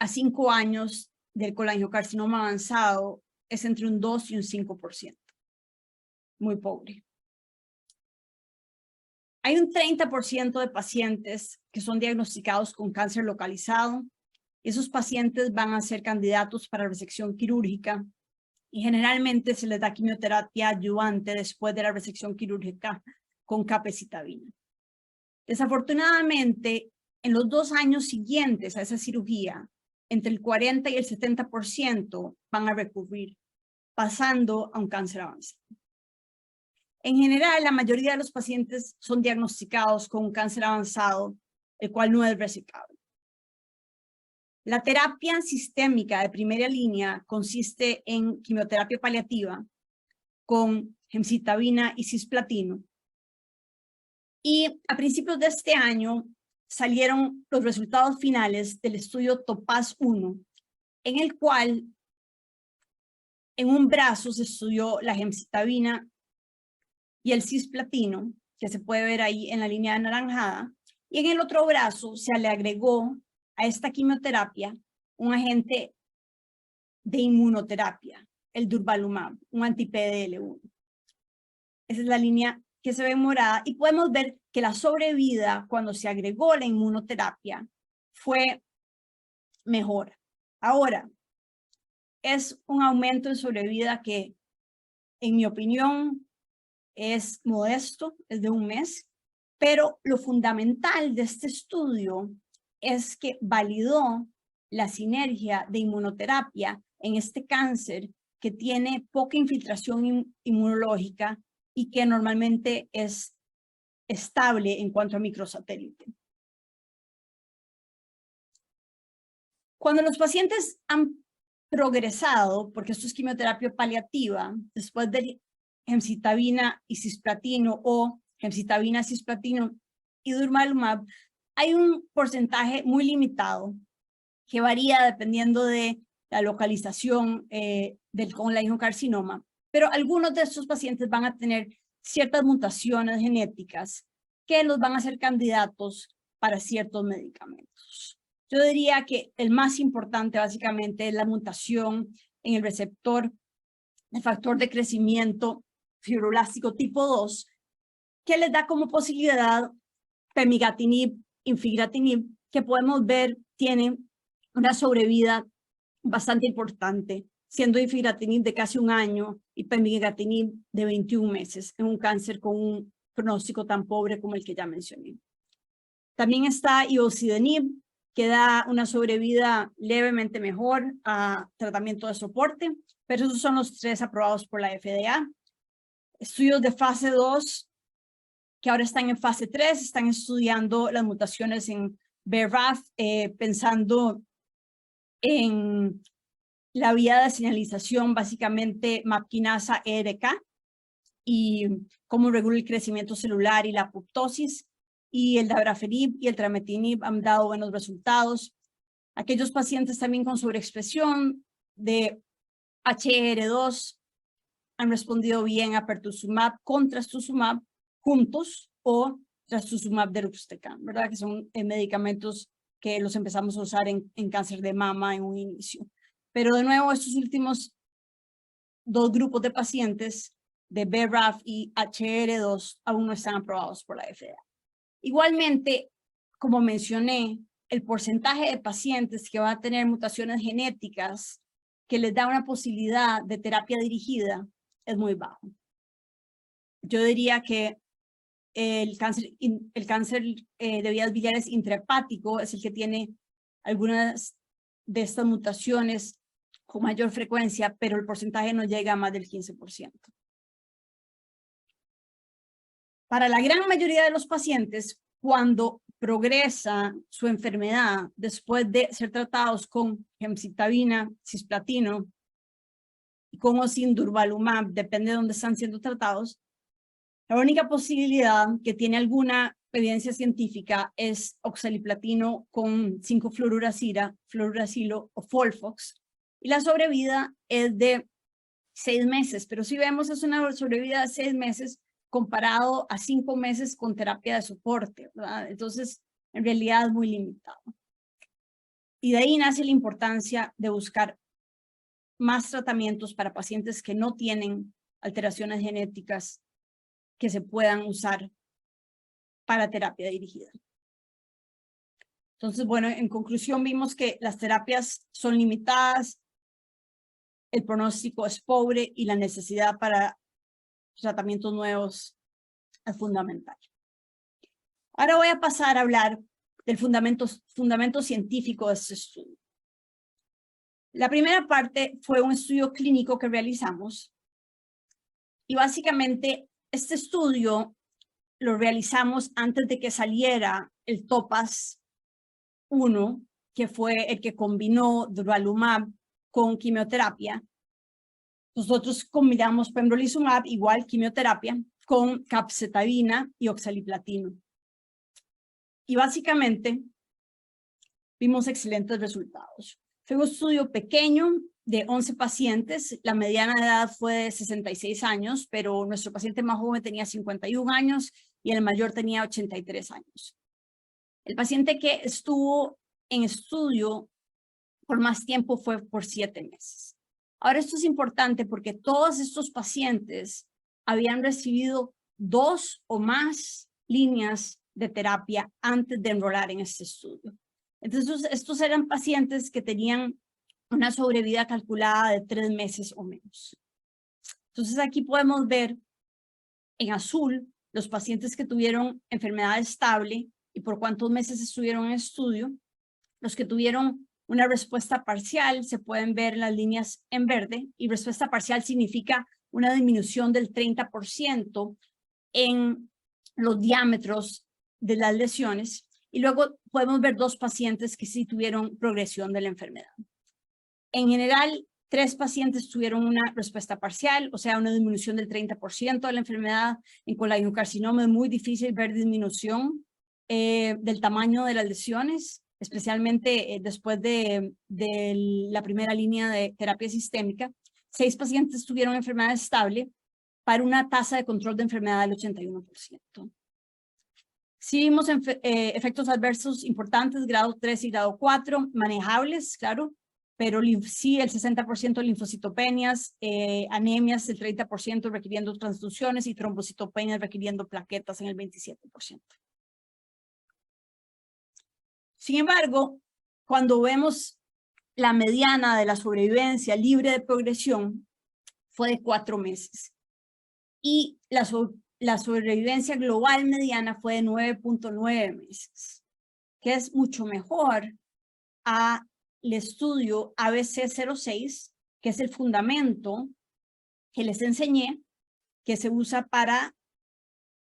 a 5 años del colangiocarcinoma avanzado es entre un 2 y un 5%. Muy pobre. Hay un 30% de pacientes que son diagnosticados con cáncer localizado. Esos pacientes van a ser candidatos para resección quirúrgica y generalmente se les da quimioterapia adyuvante después de la resección quirúrgica con capecitabina. Desafortunadamente, en los 2 años siguientes a esa cirugía, entre el 40 y el 70% van a recurrir, pasando a un cáncer avanzado. En general, la mayoría de los pacientes son diagnosticados con un cáncer avanzado, el cual no es resecable. La terapia sistémica de primera línea consiste en quimioterapia paliativa con gemcitabina y cisplatino. Y a principios de este año salieron los resultados finales del estudio TOPAZ-1, en el cual en un brazo se estudió la gemcitabina y el cisplatino, que se puede ver ahí en la línea anaranjada, y en el otro brazo se le agregó a esta quimioterapia un agente de inmunoterapia, el durvalumab, un anti-PD-L1. Esa es la línea que se ve morada y podemos ver que la sobrevida cuando se agregó la inmunoterapia fue mejor. Ahora, es un aumento en sobrevida que, en mi opinión, es modesto, es de 1 mes, pero lo fundamental de este estudio es que validó la sinergia de inmunoterapia en este cáncer que tiene poca infiltración inmunológica y que normalmente es estable en cuanto a microsatélite. Cuando los pacientes han progresado, porque esto es quimioterapia paliativa, después de gemcitabina y cisplatino o gemcitabina, cisplatino y durvalumab, hay un porcentaje muy limitado que varía dependiendo de la localización del cholangiocarcinoma, pero algunos de estos pacientes van a tener ciertas mutaciones genéticas que los van a hacer candidatos para ciertos medicamentos. Yo diría que el más importante básicamente es la mutación en el receptor del factor de crecimiento fibroblástico tipo 2, que les da como posibilidad pemigatinib, infigratinib, que podemos ver tiene una sobrevida bastante importante, siendo infigratinib de casi 1 año y pemigatinib de 21 meses en un cáncer con un pronóstico tan pobre como el que ya mencioné. También está ivosidenib, que da una sobrevida levemente mejor a tratamiento de soporte, pero esos son los 3 aprobados por la FDA. Estudios de fase 2, que ahora están en fase 3, están estudiando las mutaciones en BRAF, pensando en la vía de señalización, básicamente MAP kinasa ERK, y cómo regula el crecimiento celular y la apoptosis, y el dabrafenib y el trametinib han dado buenos resultados. Aquellos pacientes también con sobreexpresión de HR2 han respondido bien a pertuzumab con trastuzumab juntos o trastuzumab deruxtecan, ¿verdad? Que son medicamentos que los empezamos a usar en cáncer de mama en un inicio. Pero de nuevo, estos últimos 2 grupos de pacientes de BRAF y HR2 aún no están aprobados por la FDA. Igualmente, como mencioné, el porcentaje de pacientes que van a tener mutaciones genéticas que les da una posibilidad de terapia dirigida es muy bajo. Yo diría que el cáncer de vías biliares intrahepático es el que tiene algunas de estas mutaciones con mayor frecuencia, pero el porcentaje no llega a más del 15%. Para la gran mayoría de los pacientes, cuando progresa su enfermedad después de ser tratados con gemcitabina, cisplatino, y con o sin durvalumab, depende de dónde están siendo tratados, la única posibilidad que tiene alguna evidencia científica es oxaliplatino con 5-fluoruracilo o Folfox, y la sobrevida es de 6 meses, pero si vemos es una sobrevida de 6 meses comparado a 5 meses con terapia de soporte, ¿verdad? Entonces, en realidad es muy limitado. Y de ahí nace la importancia de buscar más tratamientos para pacientes que no tienen alteraciones genéticas que se puedan usar para terapia dirigida. Entonces, bueno, en conclusión vimos que las terapias son limitadas, el pronóstico es pobre y la necesidad para tratamientos nuevos es fundamental. Ahora voy a pasar a hablar del fundamento científico de este estudio. La primera parte fue un estudio clínico que realizamos y básicamente este estudio lo realizamos antes de que saliera el TOPAZ 1, que fue el que combinó durvalumab con quimioterapia. Nosotros combinamos pembrolizumab, igual quimioterapia, con capecitabina y oxaliplatino. Y básicamente vimos excelentes resultados. Fue un estudio pequeño de 11 pacientes. La mediana de edad fue de 66 años, pero nuestro paciente más joven tenía 51 años y el mayor tenía 83 años. El paciente que estuvo en estudio por más tiempo fue por 7 meses. Ahora esto es importante porque todos estos pacientes habían recibido 2 o más líneas de terapia antes de enrolar en este estudio. Entonces, estos eran pacientes que tenían una sobrevida calculada de 3 meses o menos. Entonces, aquí podemos ver en azul los pacientes que tuvieron enfermedad estable y por cuántos meses estuvieron en estudio. Los que tuvieron una respuesta parcial se pueden ver las líneas en verde, y respuesta parcial significa una disminución del 30% en los diámetros de las lesiones, y luego podemos ver 2 pacientes que sí tuvieron progresión de la enfermedad. En general, 3 pacientes tuvieron una respuesta parcial, o sea, una disminución del 30% de la enfermedad. En colangiocarcinoma es muy difícil ver disminución del tamaño de las lesiones, especialmente después de la primera línea de terapia sistémica. 6 pacientes tuvieron enfermedad estable para una tasa de control de enfermedad del 81%. Sí vimos efectos adversos importantes, grado 3 y grado 4, manejables, claro, pero sí el 60% de linfocitopenias, anemias el 30% requiriendo transfusiones y trombocitopenias requiriendo plaquetas en el 27%. Sin embargo, cuando vemos la mediana de la sobrevivencia libre de progresión fue de 4 meses y la sobrevivencia global mediana fue de 9.9 meses, que es mucho mejor al estudio ABC06, que es el fundamento que les enseñé, que se usa para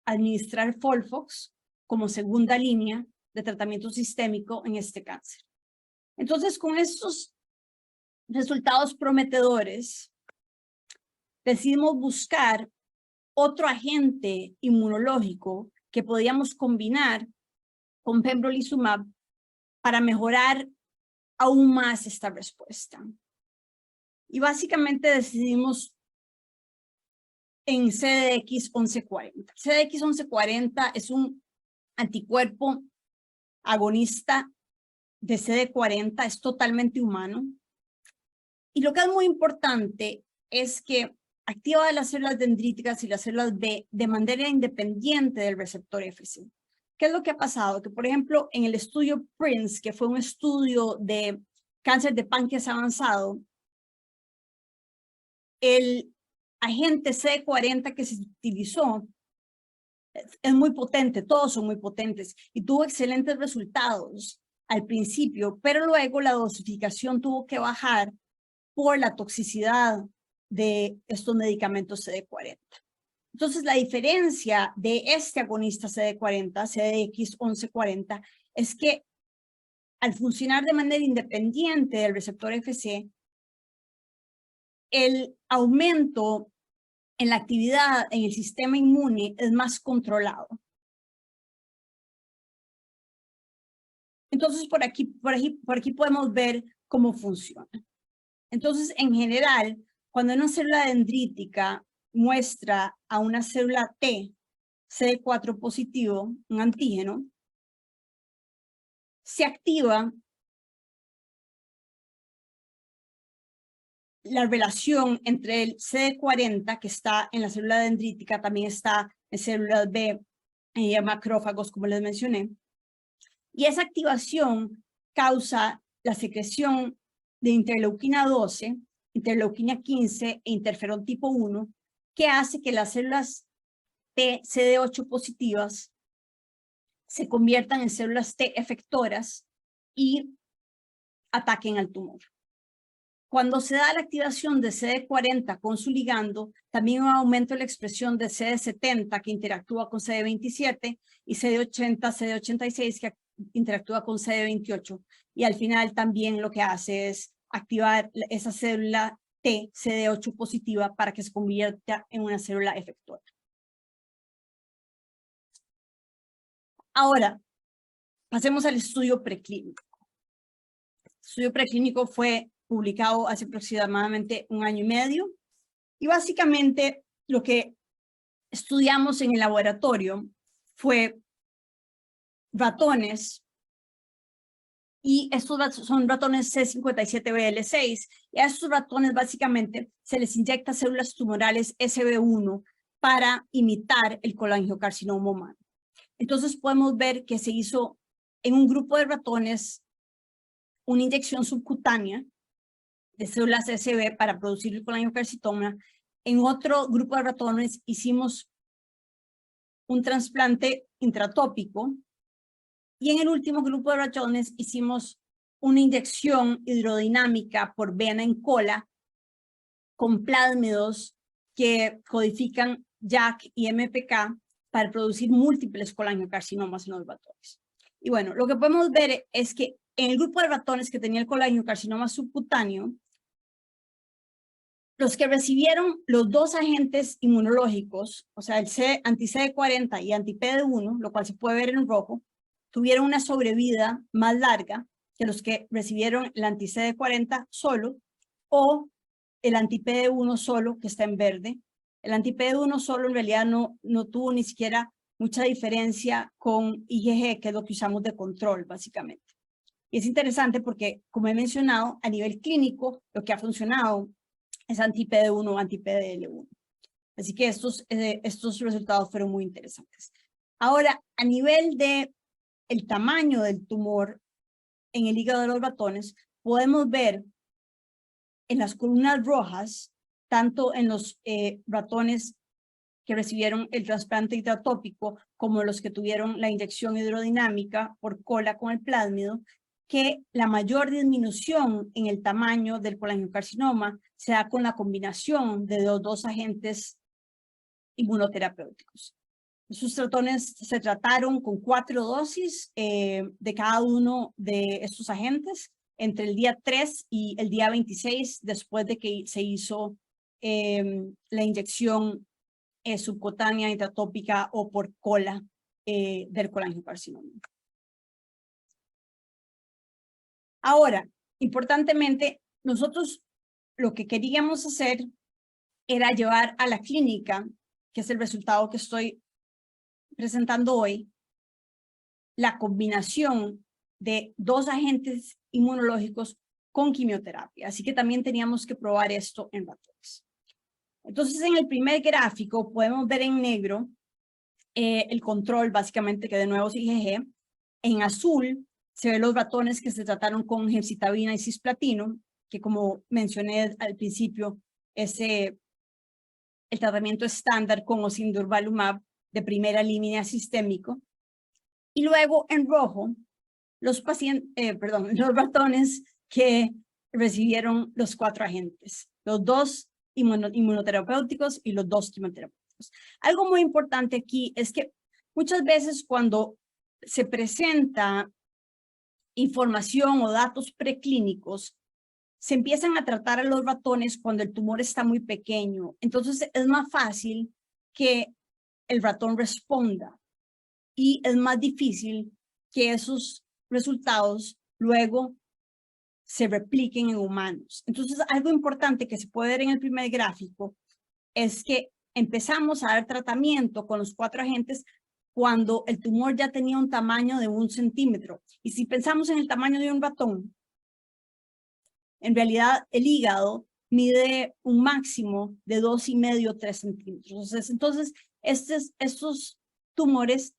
administrar FOLFOX como segunda línea de tratamiento sistémico en este cáncer. Entonces, con estos resultados prometedores, decidimos buscar otro agente inmunológico que podíamos combinar con pembrolizumab para mejorar aún más esta respuesta. Y básicamente decidimos en CDX 1140. CDX 1140 es un anticuerpo agonista de CD40, es totalmente humano. Y lo que es muy importante es que activa las células dendríticas y las células B de manera independiente del receptor FC. ¿Qué es lo que ha pasado? Que, por ejemplo, en el estudio PRINCE, que fue un estudio de cáncer de páncreas avanzado, el agente CD40 que se utilizó es muy potente, todos son muy potentes, y tuvo excelentes resultados al principio, pero luego la dosificación tuvo que bajar por la toxicidad de estos medicamentos CD40. Entonces, la diferencia de este agonista CD40, CDX 1140, es que al funcionar de manera independiente del receptor FC, el aumento en la actividad en el sistema inmune es más controlado. Entonces, por aquí podemos ver cómo funciona. Entonces, en general, cuando una célula dendrítica muestra a una célula T, CD4 positivo, un antígeno, se activa la relación entre el CD40 que está en la célula dendrítica, también está en células B y macrófagos, como les mencioné, y esa activación causa la secreción de interleuquina 12, interleuquina 15 e interferón tipo 1, que hace que las células T CD8 positivas se conviertan en células T efectoras y ataquen al tumor. Cuando se da la activación de CD40 con su ligando, también hay un aumento en la expresión de CD70 que interactúa con CD27 y CD80, CD86 que interactúa con CD28. Y al final también lo que hace es activar esa célula T CD8 positiva para que se convierta en una célula efectora. Ahora, pasemos al estudio preclínico. El estudio preclínico fue publicado hace aproximadamente 1 año y medio. Y básicamente lo que estudiamos en el laboratorio fue ratones. Y estos son ratones C57BL6. Y a estos ratones básicamente se les inyecta células tumorales SB1 para imitar el colangiocarcinoma humano. Entonces podemos ver que se hizo en un grupo de ratones una inyección subcutánea de células SB para producir el colangiocarcinoma. En otro grupo de ratones hicimos un trasplante intratópico y en el último grupo de ratones hicimos una inyección hidrodinámica por vena en cola con plásmidos que codifican JAK y MPK para producir múltiples colangiocarcinomas en los ratones. Y bueno, lo que podemos ver es que en el grupo de ratones que tenía el colangiocarcinoma subcutáneo, los que recibieron los 2 agentes inmunológicos, o sea, el anti-CD40 y anti-PD1, lo cual se puede ver en rojo, tuvieron una sobrevida más larga que los que recibieron el anti-CD40 solo o el anti-PD1 solo, que está en verde. El anti-PD1 solo en realidad no tuvo ni siquiera mucha diferencia con IgG, que es lo que usamos de control, básicamente. Y es interesante porque, como he mencionado, a nivel clínico, lo que ha funcionado es anti-PD1 o anti-PDL1. Así que estos resultados fueron muy interesantes. Ahora, a nivel de el tamaño del tumor en el hígado de los ratones, podemos ver en las columnas rojas, tanto en los ratones que recibieron el trasplante intratópico como los que tuvieron la inyección hidrodinámica por cola con el plásmido, que la mayor disminución en el tamaño del colangiocarcinoma se da con la combinación de los 2 agentes inmunoterapéuticos. Sus ratones se trataron con 4 dosis de cada uno de estos agentes entre el día 3 y el día 26 después de que se hizo la inyección subcutánea, intratópica o por cola del colangiocarcinoma. Ahora, importantemente, nosotros lo que queríamos hacer era llevar a la clínica, que es el resultado que estoy presentando hoy, la combinación de 2 agentes inmunológicos con quimioterapia. Así que también teníamos que probar esto en ratones. Entonces, en el primer gráfico podemos ver en negro el control, básicamente, que de nuevo es IgG. En azul se ven los ratones que se trataron con gemcitabina y cisplatino, que como mencioné al principio, es el tratamiento estándar con ozindurvalumab de primera línea sistémico. Y luego en rojo, los ratones que recibieron los 4 agentes, los 2 inmunoterapéuticos y los 2 quimioterapéuticos. Algo muy importante aquí es que muchas veces cuando se presenta información o datos preclínicos, se empiezan a tratar a los ratones cuando el tumor está muy pequeño. Entonces es más fácil que el ratón responda y es más difícil que esos resultados luego se repliquen en humanos. Entonces, algo importante que se puede ver en el primer gráfico es que empezamos a dar tratamiento con los 4 agentes cuando el tumor ya tenía un tamaño de 1 centímetro. Y si pensamos en el tamaño de un ratón, en realidad el hígado mide un máximo de 2,5 a 3 centímetros. Entonces estos tumores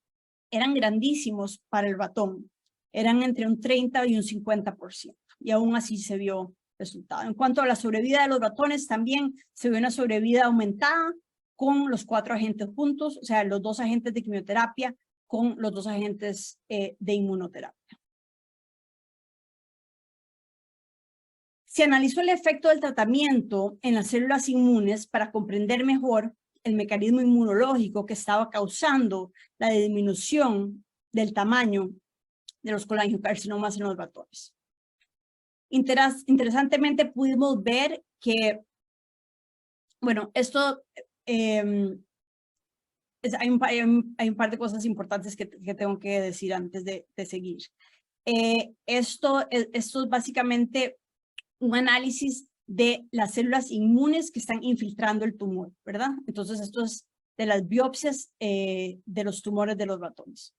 eran grandísimos para el ratón. Eran entre un 30 y un 50%. Y aún así se vio resultado. En cuanto a la sobrevida de los ratones, también se ve una sobrevida aumentada con los 4 agentes juntos, o sea, los 2 agentes de quimioterapia con los 2 agentes de inmunoterapia. Se analizó el efecto del tratamiento en las células inmunes para comprender mejor el mecanismo inmunológico que estaba causando la disminución del tamaño de los colangiocarcinomas en los ratones. Interesantemente pudimos ver que, bueno, esto hay un par de cosas importantes que tengo que decir antes de seguir. Esto es básicamente un análisis de las células inmunes que están infiltrando el tumor, ¿verdad? Entonces esto es de las biopsias de los tumores de los ratones.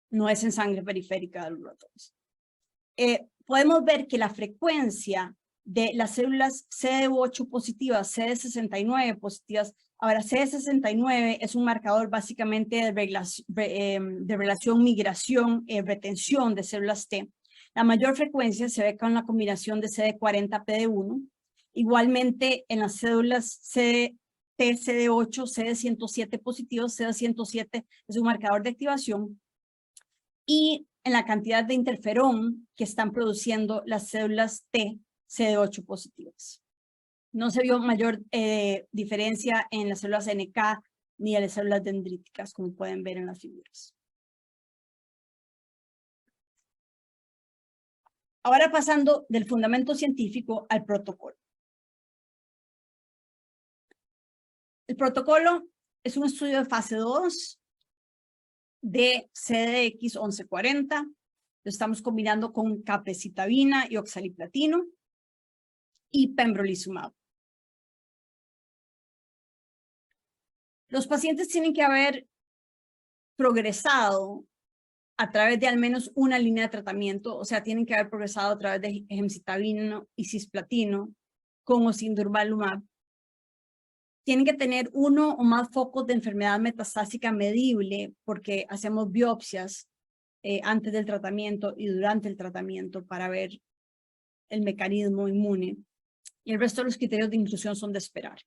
No es en sangre periférica de los ratones. Podemos ver que la frecuencia de las células CD8 positivas, CD69 positivas, ahora CD69 es un marcador básicamente de relación migración, retención de células T. La mayor frecuencia se ve con la combinación de CD40-PD1. Igualmente en las células CD8, CD107 positivos, CD107 es un marcador de activación. Y en la cantidad de interferón que están produciendo las células T CD8 positivas. No se vio mayor diferencia en las células NK ni en las células dendríticas, como pueden ver en las figuras. Ahora pasando del fundamento científico al protocolo. El protocolo es un estudio de fase 2 de CDX 1140. Lo estamos combinando con capecitabina y oxaliplatino y pembrolizumab. Los pacientes tienen que haber progresado a través de al menos una línea de tratamiento, o sea, tienen que haber progresado a través de gemcitabina y cisplatino con o sin durvalumab. Tienen que tener 1 o más focos de enfermedad metastásica medible, porque hacemos biopsias antes del tratamiento y durante el tratamiento para ver el mecanismo inmune. Y el resto de los criterios de inclusión son de esperar.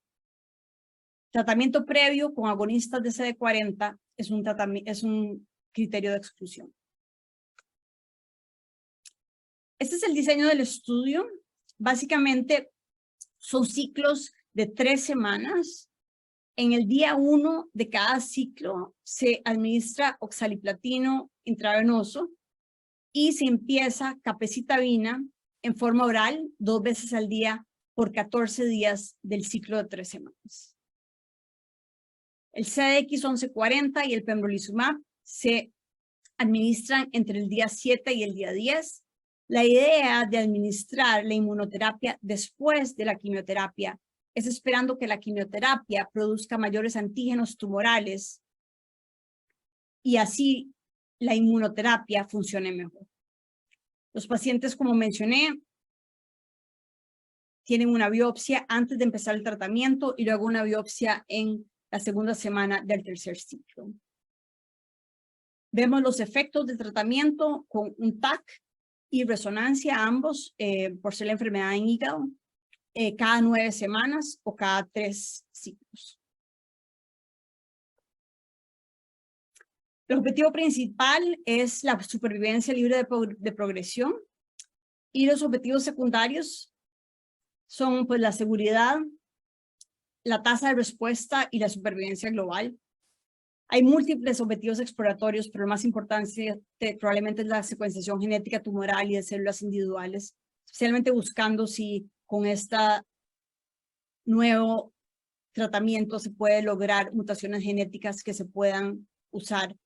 Tratamiento previo con agonistas de CD40 es un criterio de exclusión. Este es el diseño del estudio. Básicamente son ciclos de 3 semanas. En el día 1 de cada ciclo se administra oxaliplatino intravenoso y se empieza capecitabina en forma oral 2 veces al día por 14 días del ciclo de 3 semanas. El CDX 1140 y el pembrolizumab se administran entre el día 7 y el día 10. La idea de administrar la inmunoterapia después de la quimioterapia es esperando que la quimioterapia produzca mayores antígenos tumorales y así la inmunoterapia funcione mejor. Los pacientes, como mencioné, tienen una biopsia antes de empezar el tratamiento y luego una biopsia en la segunda semana del tercer ciclo. Vemos los efectos del tratamiento con un TAC y resonancia, ambos, por ser la enfermedad en hígado, cada 9 semanas o cada 3 ciclos. El objetivo principal es la supervivencia libre de progresión y los objetivos secundarios son pues la seguridad, la tasa de respuesta y la supervivencia global. Hay múltiples objetivos exploratorios, pero el más importante probablemente es la secuenciación genética tumoral y de células individuales, especialmente buscando si con este nuevo tratamiento se puede lograr mutaciones genéticas que se puedan usar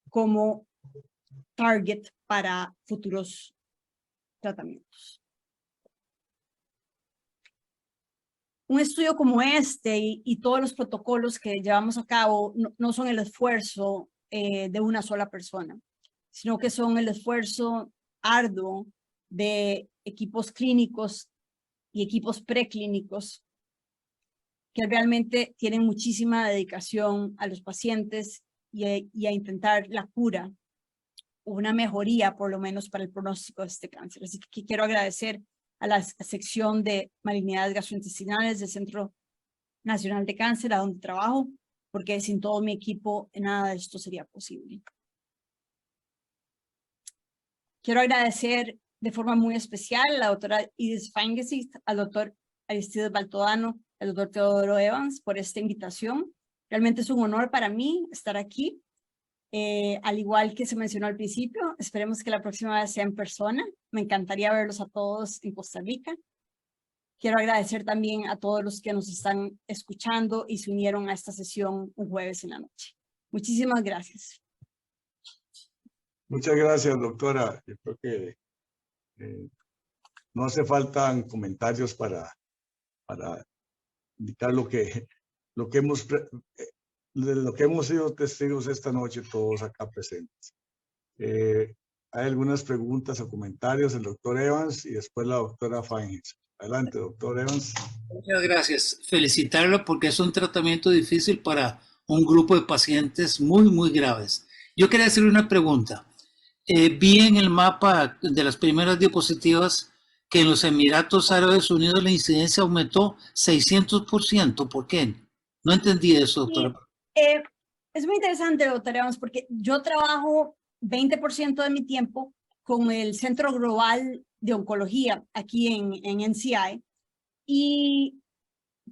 como target para futuros tratamientos. Un estudio como este y todos los protocolos que llevamos a cabo no son el esfuerzo de una sola persona, sino que son el esfuerzo arduo de equipos clínicos y equipos preclínicos que realmente tienen muchísima dedicación a los pacientes y a intentar la cura o una mejoría por lo menos para el pronóstico de este cáncer. Así que quiero agradecer a la sección de malignidades gastrointestinales del Centro Nacional de Cáncer, a donde trabajo, porque sin todo mi equipo nada de esto sería posible. Quiero agradecer de forma muy especial a la doctora Idis Feingesit, al doctor Aristides Baltodano, al doctor Teodoro Evans por esta invitación. Realmente es un honor para mí estar aquí. Al igual que se mencionó al principio, esperemos que la próxima vez sea en persona. Me encantaría verlos a todos en Costa Rica. Quiero agradecer también a todos los que nos están escuchando y se unieron a esta sesión un jueves en la noche. Muchísimas gracias. Muchas gracias, doctora. Yo creo que no hace falta comentarios para indicar de lo que hemos sido testigos esta noche todos acá presentes. Hay algunas preguntas o comentarios, el doctor Evans y después la doctora Feingesit. Adelante, doctor Evans. Muchas gracias. Felicitarlo porque es un tratamiento difícil para un grupo de pacientes muy, muy graves. Yo quería hacerle una pregunta. Vi en el mapa de las primeras diapositivas que en los Emiratos Árabes Unidos la incidencia aumentó 600%. ¿Por qué? No entendí eso, doctora. Es muy interesante, doctora Evans, porque yo trabajo 20% de mi tiempo con el Centro Global de Oncología aquí en NCI. Y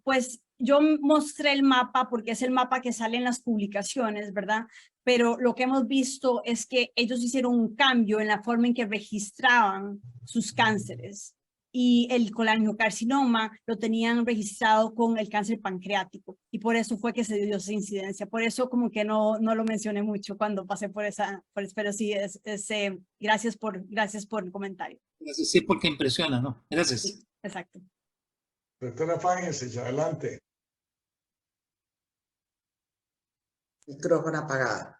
pues yo mostré el mapa porque es el mapa que sale en las publicaciones, ¿verdad? Pero lo que hemos visto es que ellos hicieron un cambio en la forma en que registraban sus cánceres. Y el colangiocarcinoma lo tenían registrado con el cáncer pancreático. Y por eso fue que se dio esa incidencia. Por eso como que no lo mencioné mucho cuando pasé pero sí, gracias por el comentario. Gracias, sí, porque impresiona, ¿no? Gracias. Sí, exacto. Doctora Feingesit, adelante. Micrófono apagado.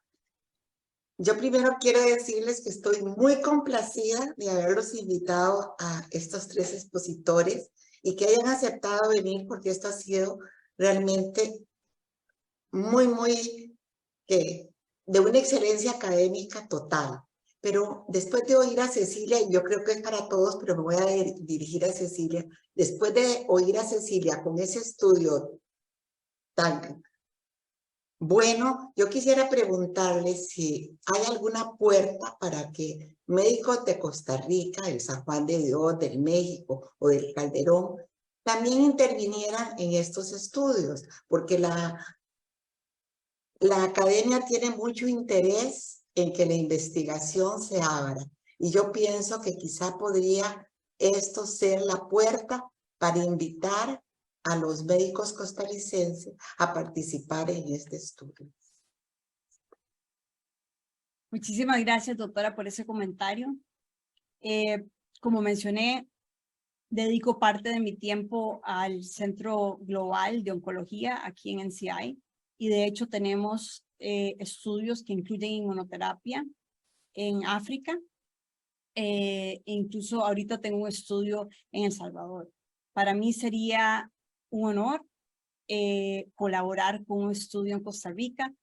Yo primero quiero decirles que estoy muy complacida de haberlos invitado a estos 3 expositores y que hayan aceptado venir porque esto ha sido realmente muy de una excelencia académica total. Pero después de oír a Cecilia, y yo creo que es para todos, pero me voy a dirigir a Cecilia, después de oír a Cecilia con ese estudio tan bueno, yo quisiera preguntarle si hay alguna puerta para que médicos de Costa Rica, del San Juan de Dios, del México o del Calderón también intervinieran en estos estudios, porque la academia tiene mucho interés en que la investigación se abra. Y yo pienso que quizá podría esto ser la puerta para invitar a los médicos costarricenses a participar en este estudio. Muchísimas gracias, doctora, por ese comentario. Como mencioné, dedico parte de mi tiempo al Centro Global de Oncología aquí en NCI y de hecho tenemos estudios que incluyen inmunoterapia en África. Incluso ahorita tengo un estudio en El Salvador. Para mí sería un honor colaborar con un estudio en Costa Rica.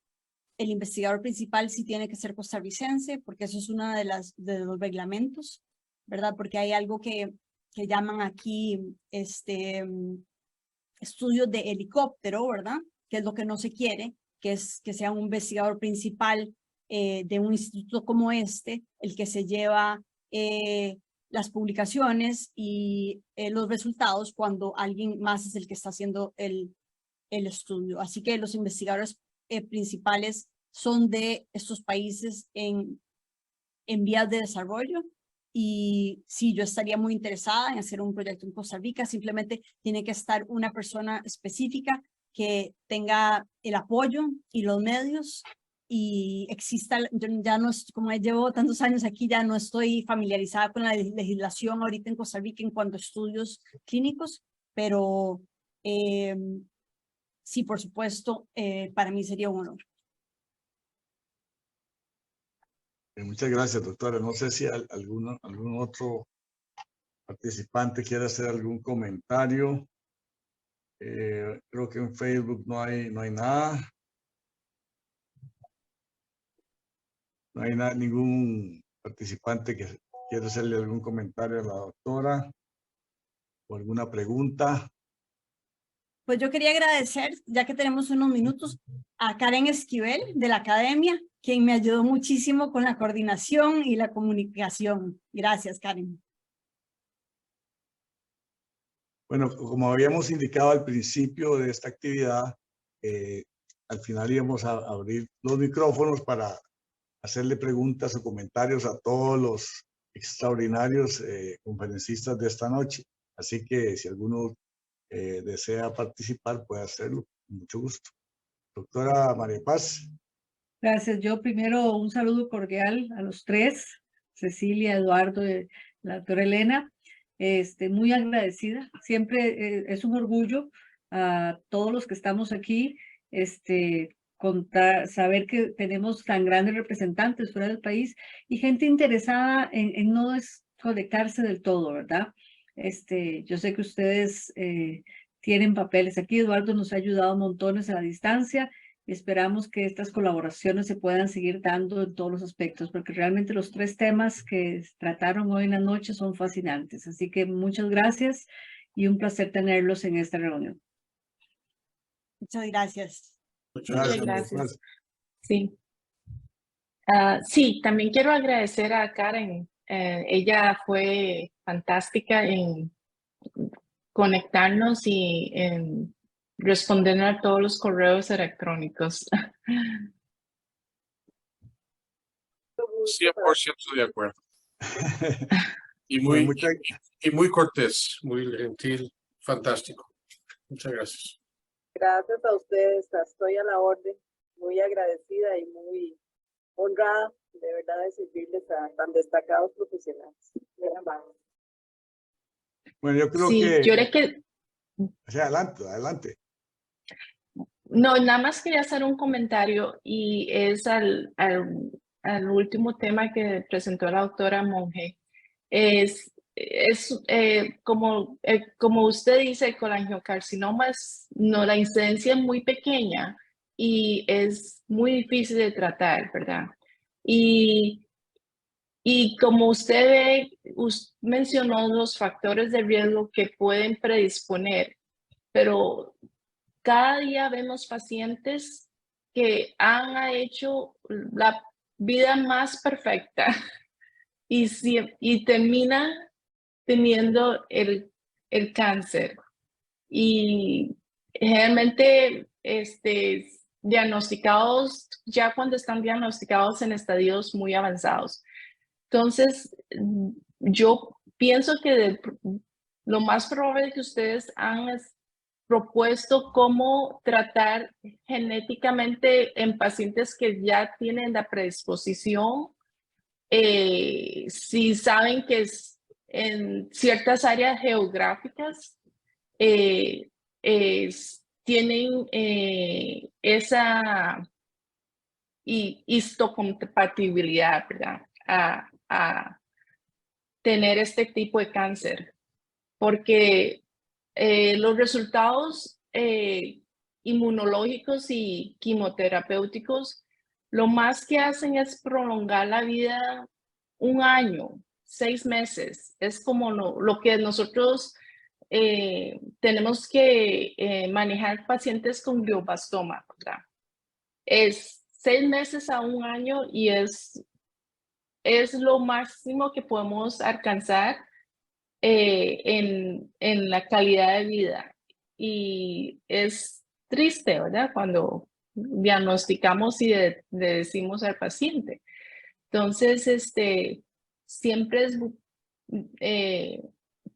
El investigador principal sí tiene que ser costarricense, porque eso es uno de los reglamentos, ¿verdad? Porque hay algo que llaman aquí estudios de helicóptero, ¿verdad? Que es lo que no se quiere, que es que sea un investigador principal de un instituto como este, el que se lleva las publicaciones y los resultados cuando alguien más es el que está haciendo el estudio. Así que los investigadores principales son de estos países en vías de desarrollo y sí, yo estaría muy interesada en hacer un proyecto en Costa Rica. Simplemente tiene que estar una persona específica que tenga el apoyo y los medios y exista, yo ya no, como llevo tantos años aquí, ya no estoy familiarizada con la legislación ahorita en Costa Rica en cuanto a estudios clínicos, pero sí, por supuesto, para mí sería un honor. Muchas gracias, doctora. No sé si algún otro participante quiere hacer algún comentario. Creo que en Facebook no hay nada. No hay ningún participante que quiera hacerle algún comentario a la doctora. o alguna pregunta. Pues yo quería agradecer, ya que tenemos unos minutos, a Karen Esquivel de la Academia, quien me ayudó muchísimo con la coordinación y la comunicación. Gracias, Karen. Bueno, como habíamos indicado al principio de esta actividad, al final íbamos a abrir los micrófonos para hacerle preguntas o comentarios a todos los extraordinarios conferencistas de esta noche. Así que si alguno desea participar, puede hacerlo. Con mucho gusto. Doctora María Paz. Gracias. Yo primero un saludo cordial a los tres, Cecilia, Eduardo, la doctora Elena. Muy agradecida. Siempre es un orgullo a todos los que estamos aquí, saber que tenemos tan grandes representantes fuera del país y gente interesada en no desconectarse del todo, ¿verdad? Yo sé que ustedes tienen papeles aquí. Eduardo nos ha ayudado montones a la distancia. Esperamos que estas colaboraciones se puedan seguir dando en todos los aspectos, porque realmente los tres temas que trataron hoy en la noche son fascinantes. Así que muchas gracias y un placer tenerlos en esta reunión. Muchas gracias. Muchas Gracias. Sí. Sí, también quiero agradecer a Karen. Ella fue fantástica en conectarnos y en responder a todos los correos electrónicos. 100% de acuerdo. Y muy cortés, muy gentil, fantástico. Muchas gracias. Gracias a ustedes, estoy a la orden, muy agradecida y muy honrada de verdad de servirles a tan destacados profesionales. Bueno, yo creo que... Sí, adelante. No, nada más quería hacer un comentario y es al último tema que presentó la doctora Monge. Como usted dice, el colangiocarcinoma la incidencia es muy pequeña y es muy difícil de tratar, ¿verdad? Y como usted mencionó los factores de riesgo que pueden predisponer, pero cada día vemos pacientes que han hecho la vida más perfecta y terminan teniendo el cáncer. Y generalmente diagnosticados ya cuando están diagnosticados en estadios muy avanzados. Entonces, yo pienso que lo más probable es que ustedes han propuesto cómo tratar genéticamente en pacientes que ya tienen la predisposición, si saben que en ciertas áreas geográficas tienen esa histocompatibilidad, ¿verdad? A tener este tipo de cáncer, porque los resultados inmunológicos y quimioterapéuticos lo más que hacen es prolongar la vida 1 año, 6 meses. Es como lo que nosotros tenemos que manejar pacientes con glioblastoma, ¿verdad? Es 6 meses a 1 año y es lo máximo que podemos alcanzar en la calidad de vida. Y es triste, ¿verdad? Cuando diagnosticamos y le decimos al paciente. Entonces, siempre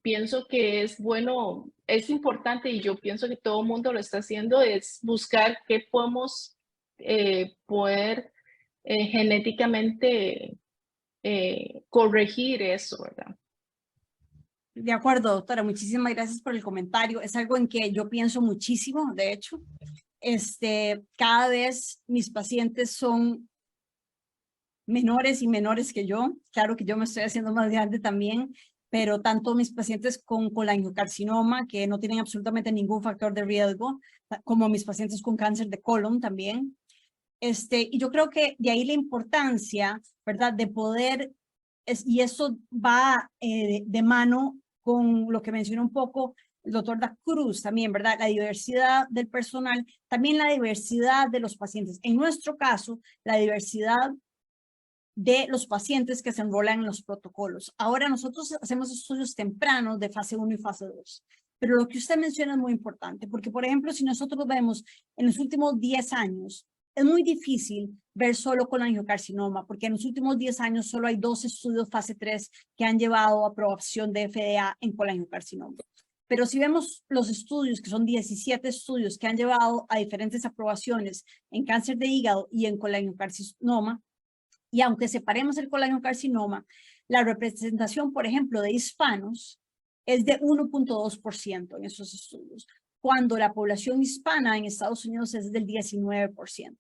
pienso que es bueno, es importante y yo pienso que todo el mundo lo está haciendo, es buscar qué podemos poder genéticamente corregir eso, ¿verdad? De acuerdo, doctora. Muchísimas gracias por el comentario. Es algo en que yo pienso muchísimo, de hecho. Cada vez mis pacientes son menores y menores que yo. Claro que yo me estoy haciendo más grande también, pero tanto mis pacientes con colangiocarcinoma, que no tienen absolutamente ningún factor de riesgo, como mis pacientes con cáncer de colon también. Y yo creo que de ahí la importancia, ¿verdad?, de poder, y eso va de mano con lo que mencionó un poco el doctor Da Cruz también, ¿verdad? La diversidad del personal, también la diversidad de los pacientes. En nuestro caso, la diversidad de los pacientes que se enrolan en los protocolos. Ahora nosotros hacemos estudios tempranos de fase 1 y fase 2. Pero lo que usted menciona es muy importante, porque por ejemplo, si nosotros vemos en los últimos 10 años, es muy difícil ver solo colangiocarcinoma, porque en los últimos 10 años solo hay 2 estudios fase 3 que han llevado a aprobación de FDA en colangiocarcinoma. Pero si vemos los estudios, que son 17 estudios que han llevado a diferentes aprobaciones en cáncer de hígado y en colangiocarcinoma, y aunque separemos el colangiocarcinoma, la representación, por ejemplo, de hispanos es de 1.2% en esos estudios, cuando la población hispana en Estados Unidos es del 19%.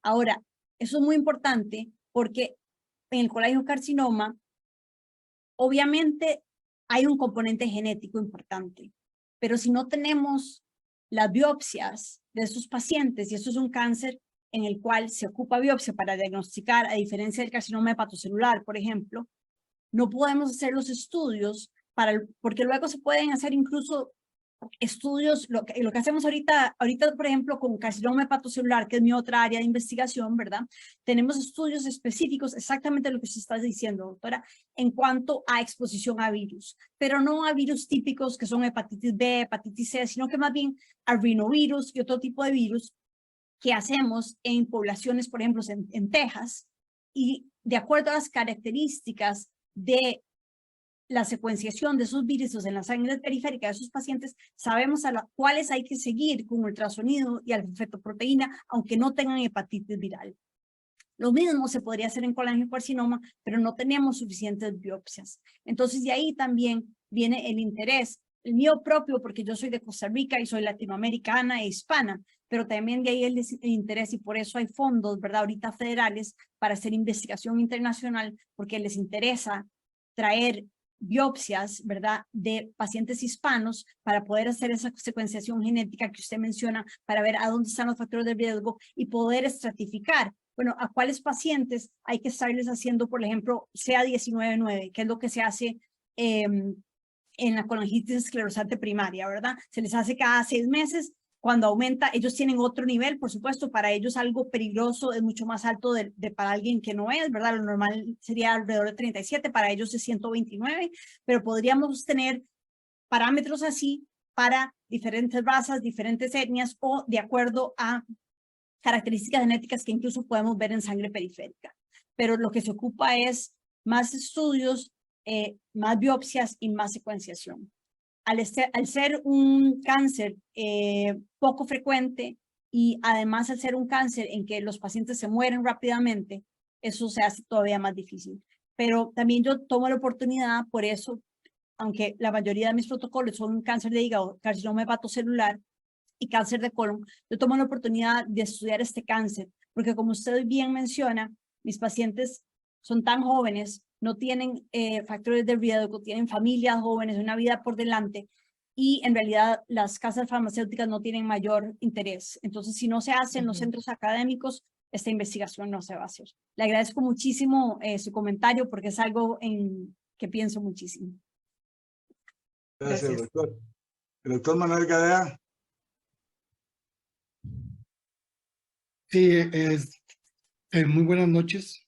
Ahora, eso es muy importante porque en el colangiocarcinoma, obviamente hay un componente genético importante, pero si no tenemos las biopsias de esos pacientes, y eso es un cáncer en el cual se ocupa biopsia para diagnosticar, a diferencia del carcinoma hepatocelular, por ejemplo, no podemos hacer los estudios porque luego se pueden hacer incluso estudios, lo que hacemos ahorita, por ejemplo, con carcinoma hepatocelular, que es mi otra área de investigación, ¿verdad? Tenemos estudios específicos, exactamente lo que se está diciendo, doctora, en cuanto a exposición a virus, pero no a virus típicos que son hepatitis B, hepatitis C, sino que más bien a rinovirus y otro tipo de virus que hacemos en poblaciones, por ejemplo, en Texas, y de acuerdo a las características de la secuenciación de esos virus en la sangre periférica de esos pacientes, sabemos a cuáles hay que seguir con ultrasonido y alfa-fetoproteína, aunque no tengan hepatitis viral. Lo mismo se podría hacer en colangiocarcinoma, pero no tenemos suficientes biopsias. Entonces, de ahí también viene el interés, el mío propio, porque yo soy de Costa Rica y soy latinoamericana e hispana, pero también de ahí el interés, y por eso hay fondos, ¿verdad?, ahorita federales para hacer investigación internacional, porque les interesa traer biopsias, ¿verdad?, de pacientes hispanos para poder hacer esa secuenciación genética que usted menciona, para ver a dónde están los factores de riesgo y poder estratificar, bueno, a cuáles pacientes hay que estarles haciendo, por ejemplo, CA19-9, que es lo que se hace en la colangitis esclerosante primaria, ¿verdad? Se les hace cada 6 meses. Cuando aumenta, ellos tienen otro nivel, por supuesto, para ellos algo peligroso es mucho más alto para alguien que no es, ¿verdad? Lo normal sería alrededor de 37, para ellos es 129, pero podríamos tener parámetros así para diferentes razas, diferentes etnias o de acuerdo a características genéticas que incluso podemos ver en sangre periférica. Pero lo que se ocupa es más estudios, más biopsias y más secuenciación. Al ser un cáncer poco frecuente y además al ser un cáncer en que los pacientes se mueren rápidamente, eso se hace todavía más difícil. Pero también yo tomo la oportunidad, por eso, aunque la mayoría de mis protocolos son cáncer de hígado, carcinoma hepatocelular y cáncer de colon, yo tomo la oportunidad de estudiar este cáncer, porque como usted bien menciona, mis pacientes son tan jóvenes, no tienen factores de riesgo, tienen familias jóvenes, una vida por delante, y en realidad las casas farmacéuticas no tienen mayor interés. Entonces, si no se hace en los centros académicos, esta investigación no se va a hacer. Le agradezco muchísimo su comentario porque es algo en que pienso muchísimo. Gracias, doctor. El doctor Manuel Gadea. Sí, muy buenas noches.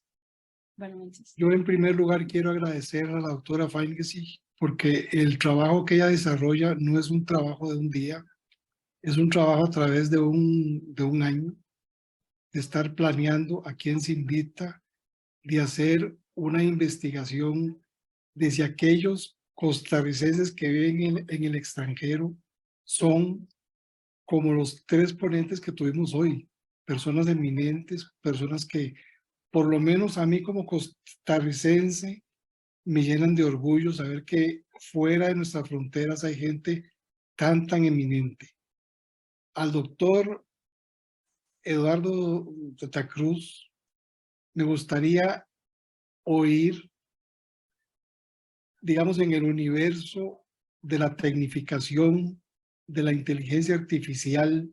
Buenas noches. Yo en primer lugar quiero agradecer a la doctora Feingesig porque el trabajo que ella desarrolla no es un trabajo de un día, es un trabajo a través de un año, de estar planeando a quién se invita, de hacer una investigación desde aquellos costarricenses que viven en el extranjero, son como los 3 ponentes que tuvimos hoy, personas eminentes, personas que por lo menos a mí como costarricense me llenan de orgullo saber que fuera de nuestras fronteras hay gente tan eminente. Al doctor Eduardo Da Cruz me gustaría oír, digamos, en el universo de la tecnificación, de la inteligencia artificial,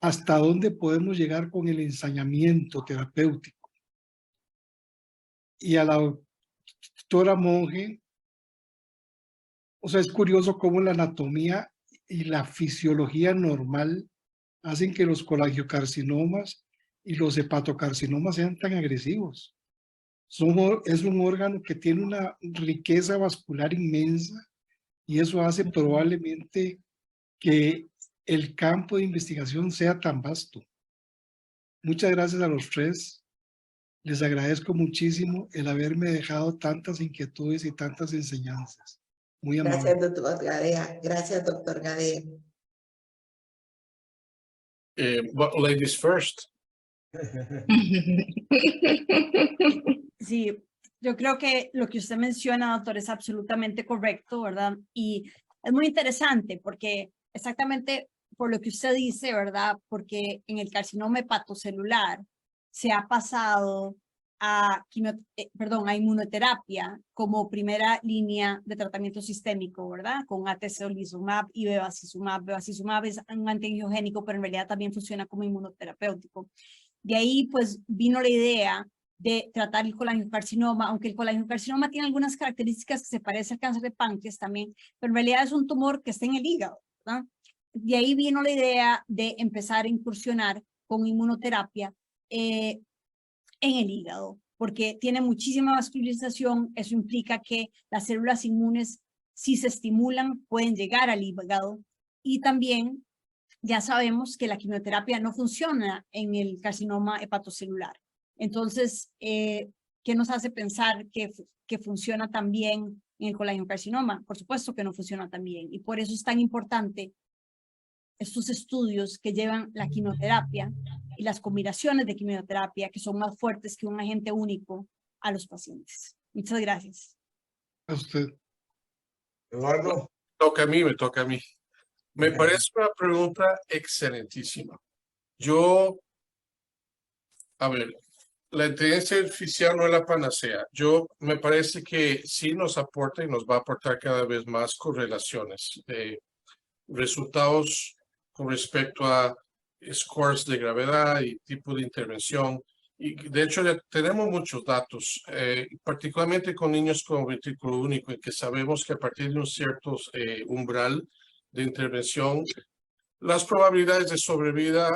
hasta dónde podemos llegar con el ensañamiento terapéutico. Y a la doctora Monge, O sea, es curioso cómo la anatomía y la fisiología normal hacen que los colangiocarcinomas y los hepatocarcinomas sean tan agresivos. Es un órgano que tiene una riqueza vascular inmensa y eso hace probablemente que el campo de investigación sea tan vasto. Muchas gracias a los tres. Les agradezco muchísimo el haberme dejado tantas inquietudes y tantas enseñanzas. Muy amable. Gracias, doctor Gadea. Gracias, doctor Gadea. But ladies first. Sí, yo creo que lo que usted menciona, doctor, es absolutamente correcto, ¿verdad? Y es muy interesante porque exactamente por lo que usted dice, ¿verdad? Porque en el carcinoma hepatocelular se ha pasado a, a inmunoterapia como primera línea de tratamiento sistémico, ¿verdad? Con atezolizumab y bevacizumab. Bevacizumab es un antiangiogénico, pero en realidad también funciona como inmunoterapéutico. De ahí, pues, vino la idea de tratar el colangiocarcinoma, aunque el colangiocarcinoma tiene algunas características que se parece al cáncer de páncreas también, pero en realidad es un tumor que está en el hígado, ¿verdad? De ahí vino la idea de empezar a incursionar con inmunoterapia en el hígado, porque tiene muchísima vascularización. Eso implica que las células inmunes, si se estimulan, pueden llegar al hígado. Y también ya sabemos que la quimioterapia no funciona en el carcinoma hepatocelular. Entonces, ¿qué nos hace pensar que funciona también en el colangiocarcinoma? Por supuesto que no funciona tan bien. Y por eso es tan importante estos estudios que llevan la quimioterapia y las combinaciones de quimioterapia que son más fuertes que un agente único a los pacientes. Muchas gracias. A usted. Eduardo. Me toca a mí. Me parece una pregunta excelentísima. A ver, la inteligencia artificial no es la panacea. Me parece que sí nos aporta y nos va a aportar cada vez más correlaciones de resultados con respecto a scores de gravedad y tipo de intervención. Y de hecho ya tenemos muchos datos, particularmente con niños con ventrículo único, en que sabemos que a partir de un cierto umbral de intervención, las probabilidades de sobrevida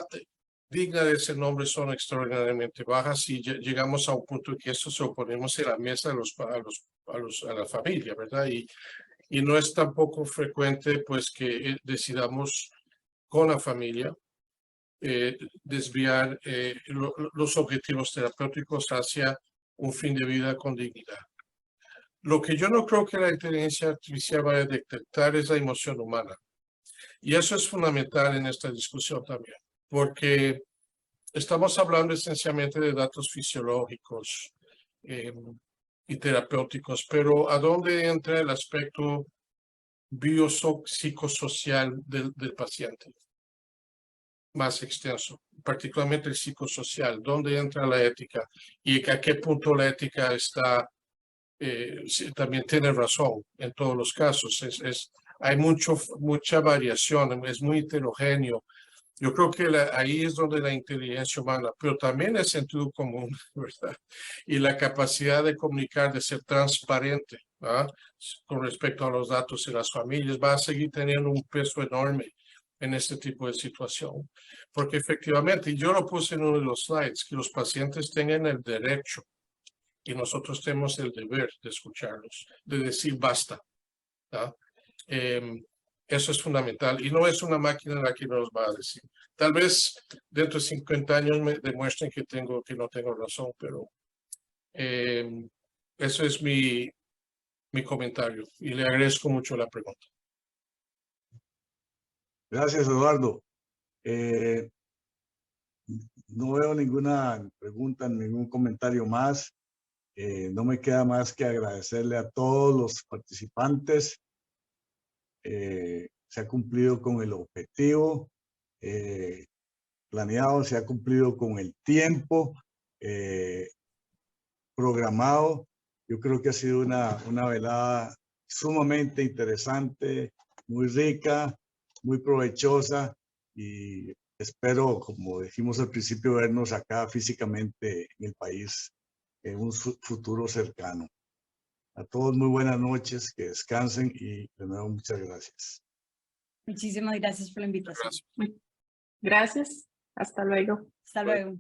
digna de ese nombre son extraordinariamente bajas y llegamos a un punto en que esto se lo ponemos en la mesa a la familia, ¿verdad? Y no es tampoco frecuente pues que decidamos con la familia desviar los objetivos terapéuticos hacia un fin de vida con dignidad. Lo que yo no creo que la inteligencia artificial vaya a detectar es la emoción humana. Y eso es fundamental en esta discusión también, porque estamos hablando esencialmente de datos fisiológicos y terapéuticos, pero ¿a dónde entra el aspecto biopsicosocial del paciente? Más extenso, particularmente el psicosocial, ¿dónde entra la ética? Y a qué punto la ética está, también tiene razón en todos los casos. Hay mucha variación, es muy heterogéneo. Yo creo que ahí es donde la inteligencia humana, pero también el sentido común, ¿verdad? Y la capacidad de comunicar, de ser transparente, ¿verdad? Con respecto a los datos y las familias, va a seguir teniendo un peso enorme en este tipo de situación. Porque efectivamente, y yo lo puse en uno de los slides, que los pacientes tengan el derecho y nosotros tenemos el deber de escucharlos, de decir basta, ¿verdad? Eso es fundamental y no es una máquina la que nos va a decir. Tal vez dentro de 50 años me demuestren que no tengo razón, pero eso es mi comentario y le agradezco mucho la pregunta. Gracias, Eduardo. No veo ninguna pregunta, ningún comentario más. No me queda más que agradecerle a todos los participantes. Se ha cumplido con el objetivo planeado, se ha cumplido con el tiempo programado. Yo creo que ha sido una velada sumamente interesante, muy rica, muy provechosa y espero, como dijimos al principio, vernos acá físicamente en el país en un futuro cercano. A todos muy buenas noches, que descansen y de nuevo muchas gracias. Muchísimas gracias por la invitación. Gracias. Hasta luego. Hasta luego.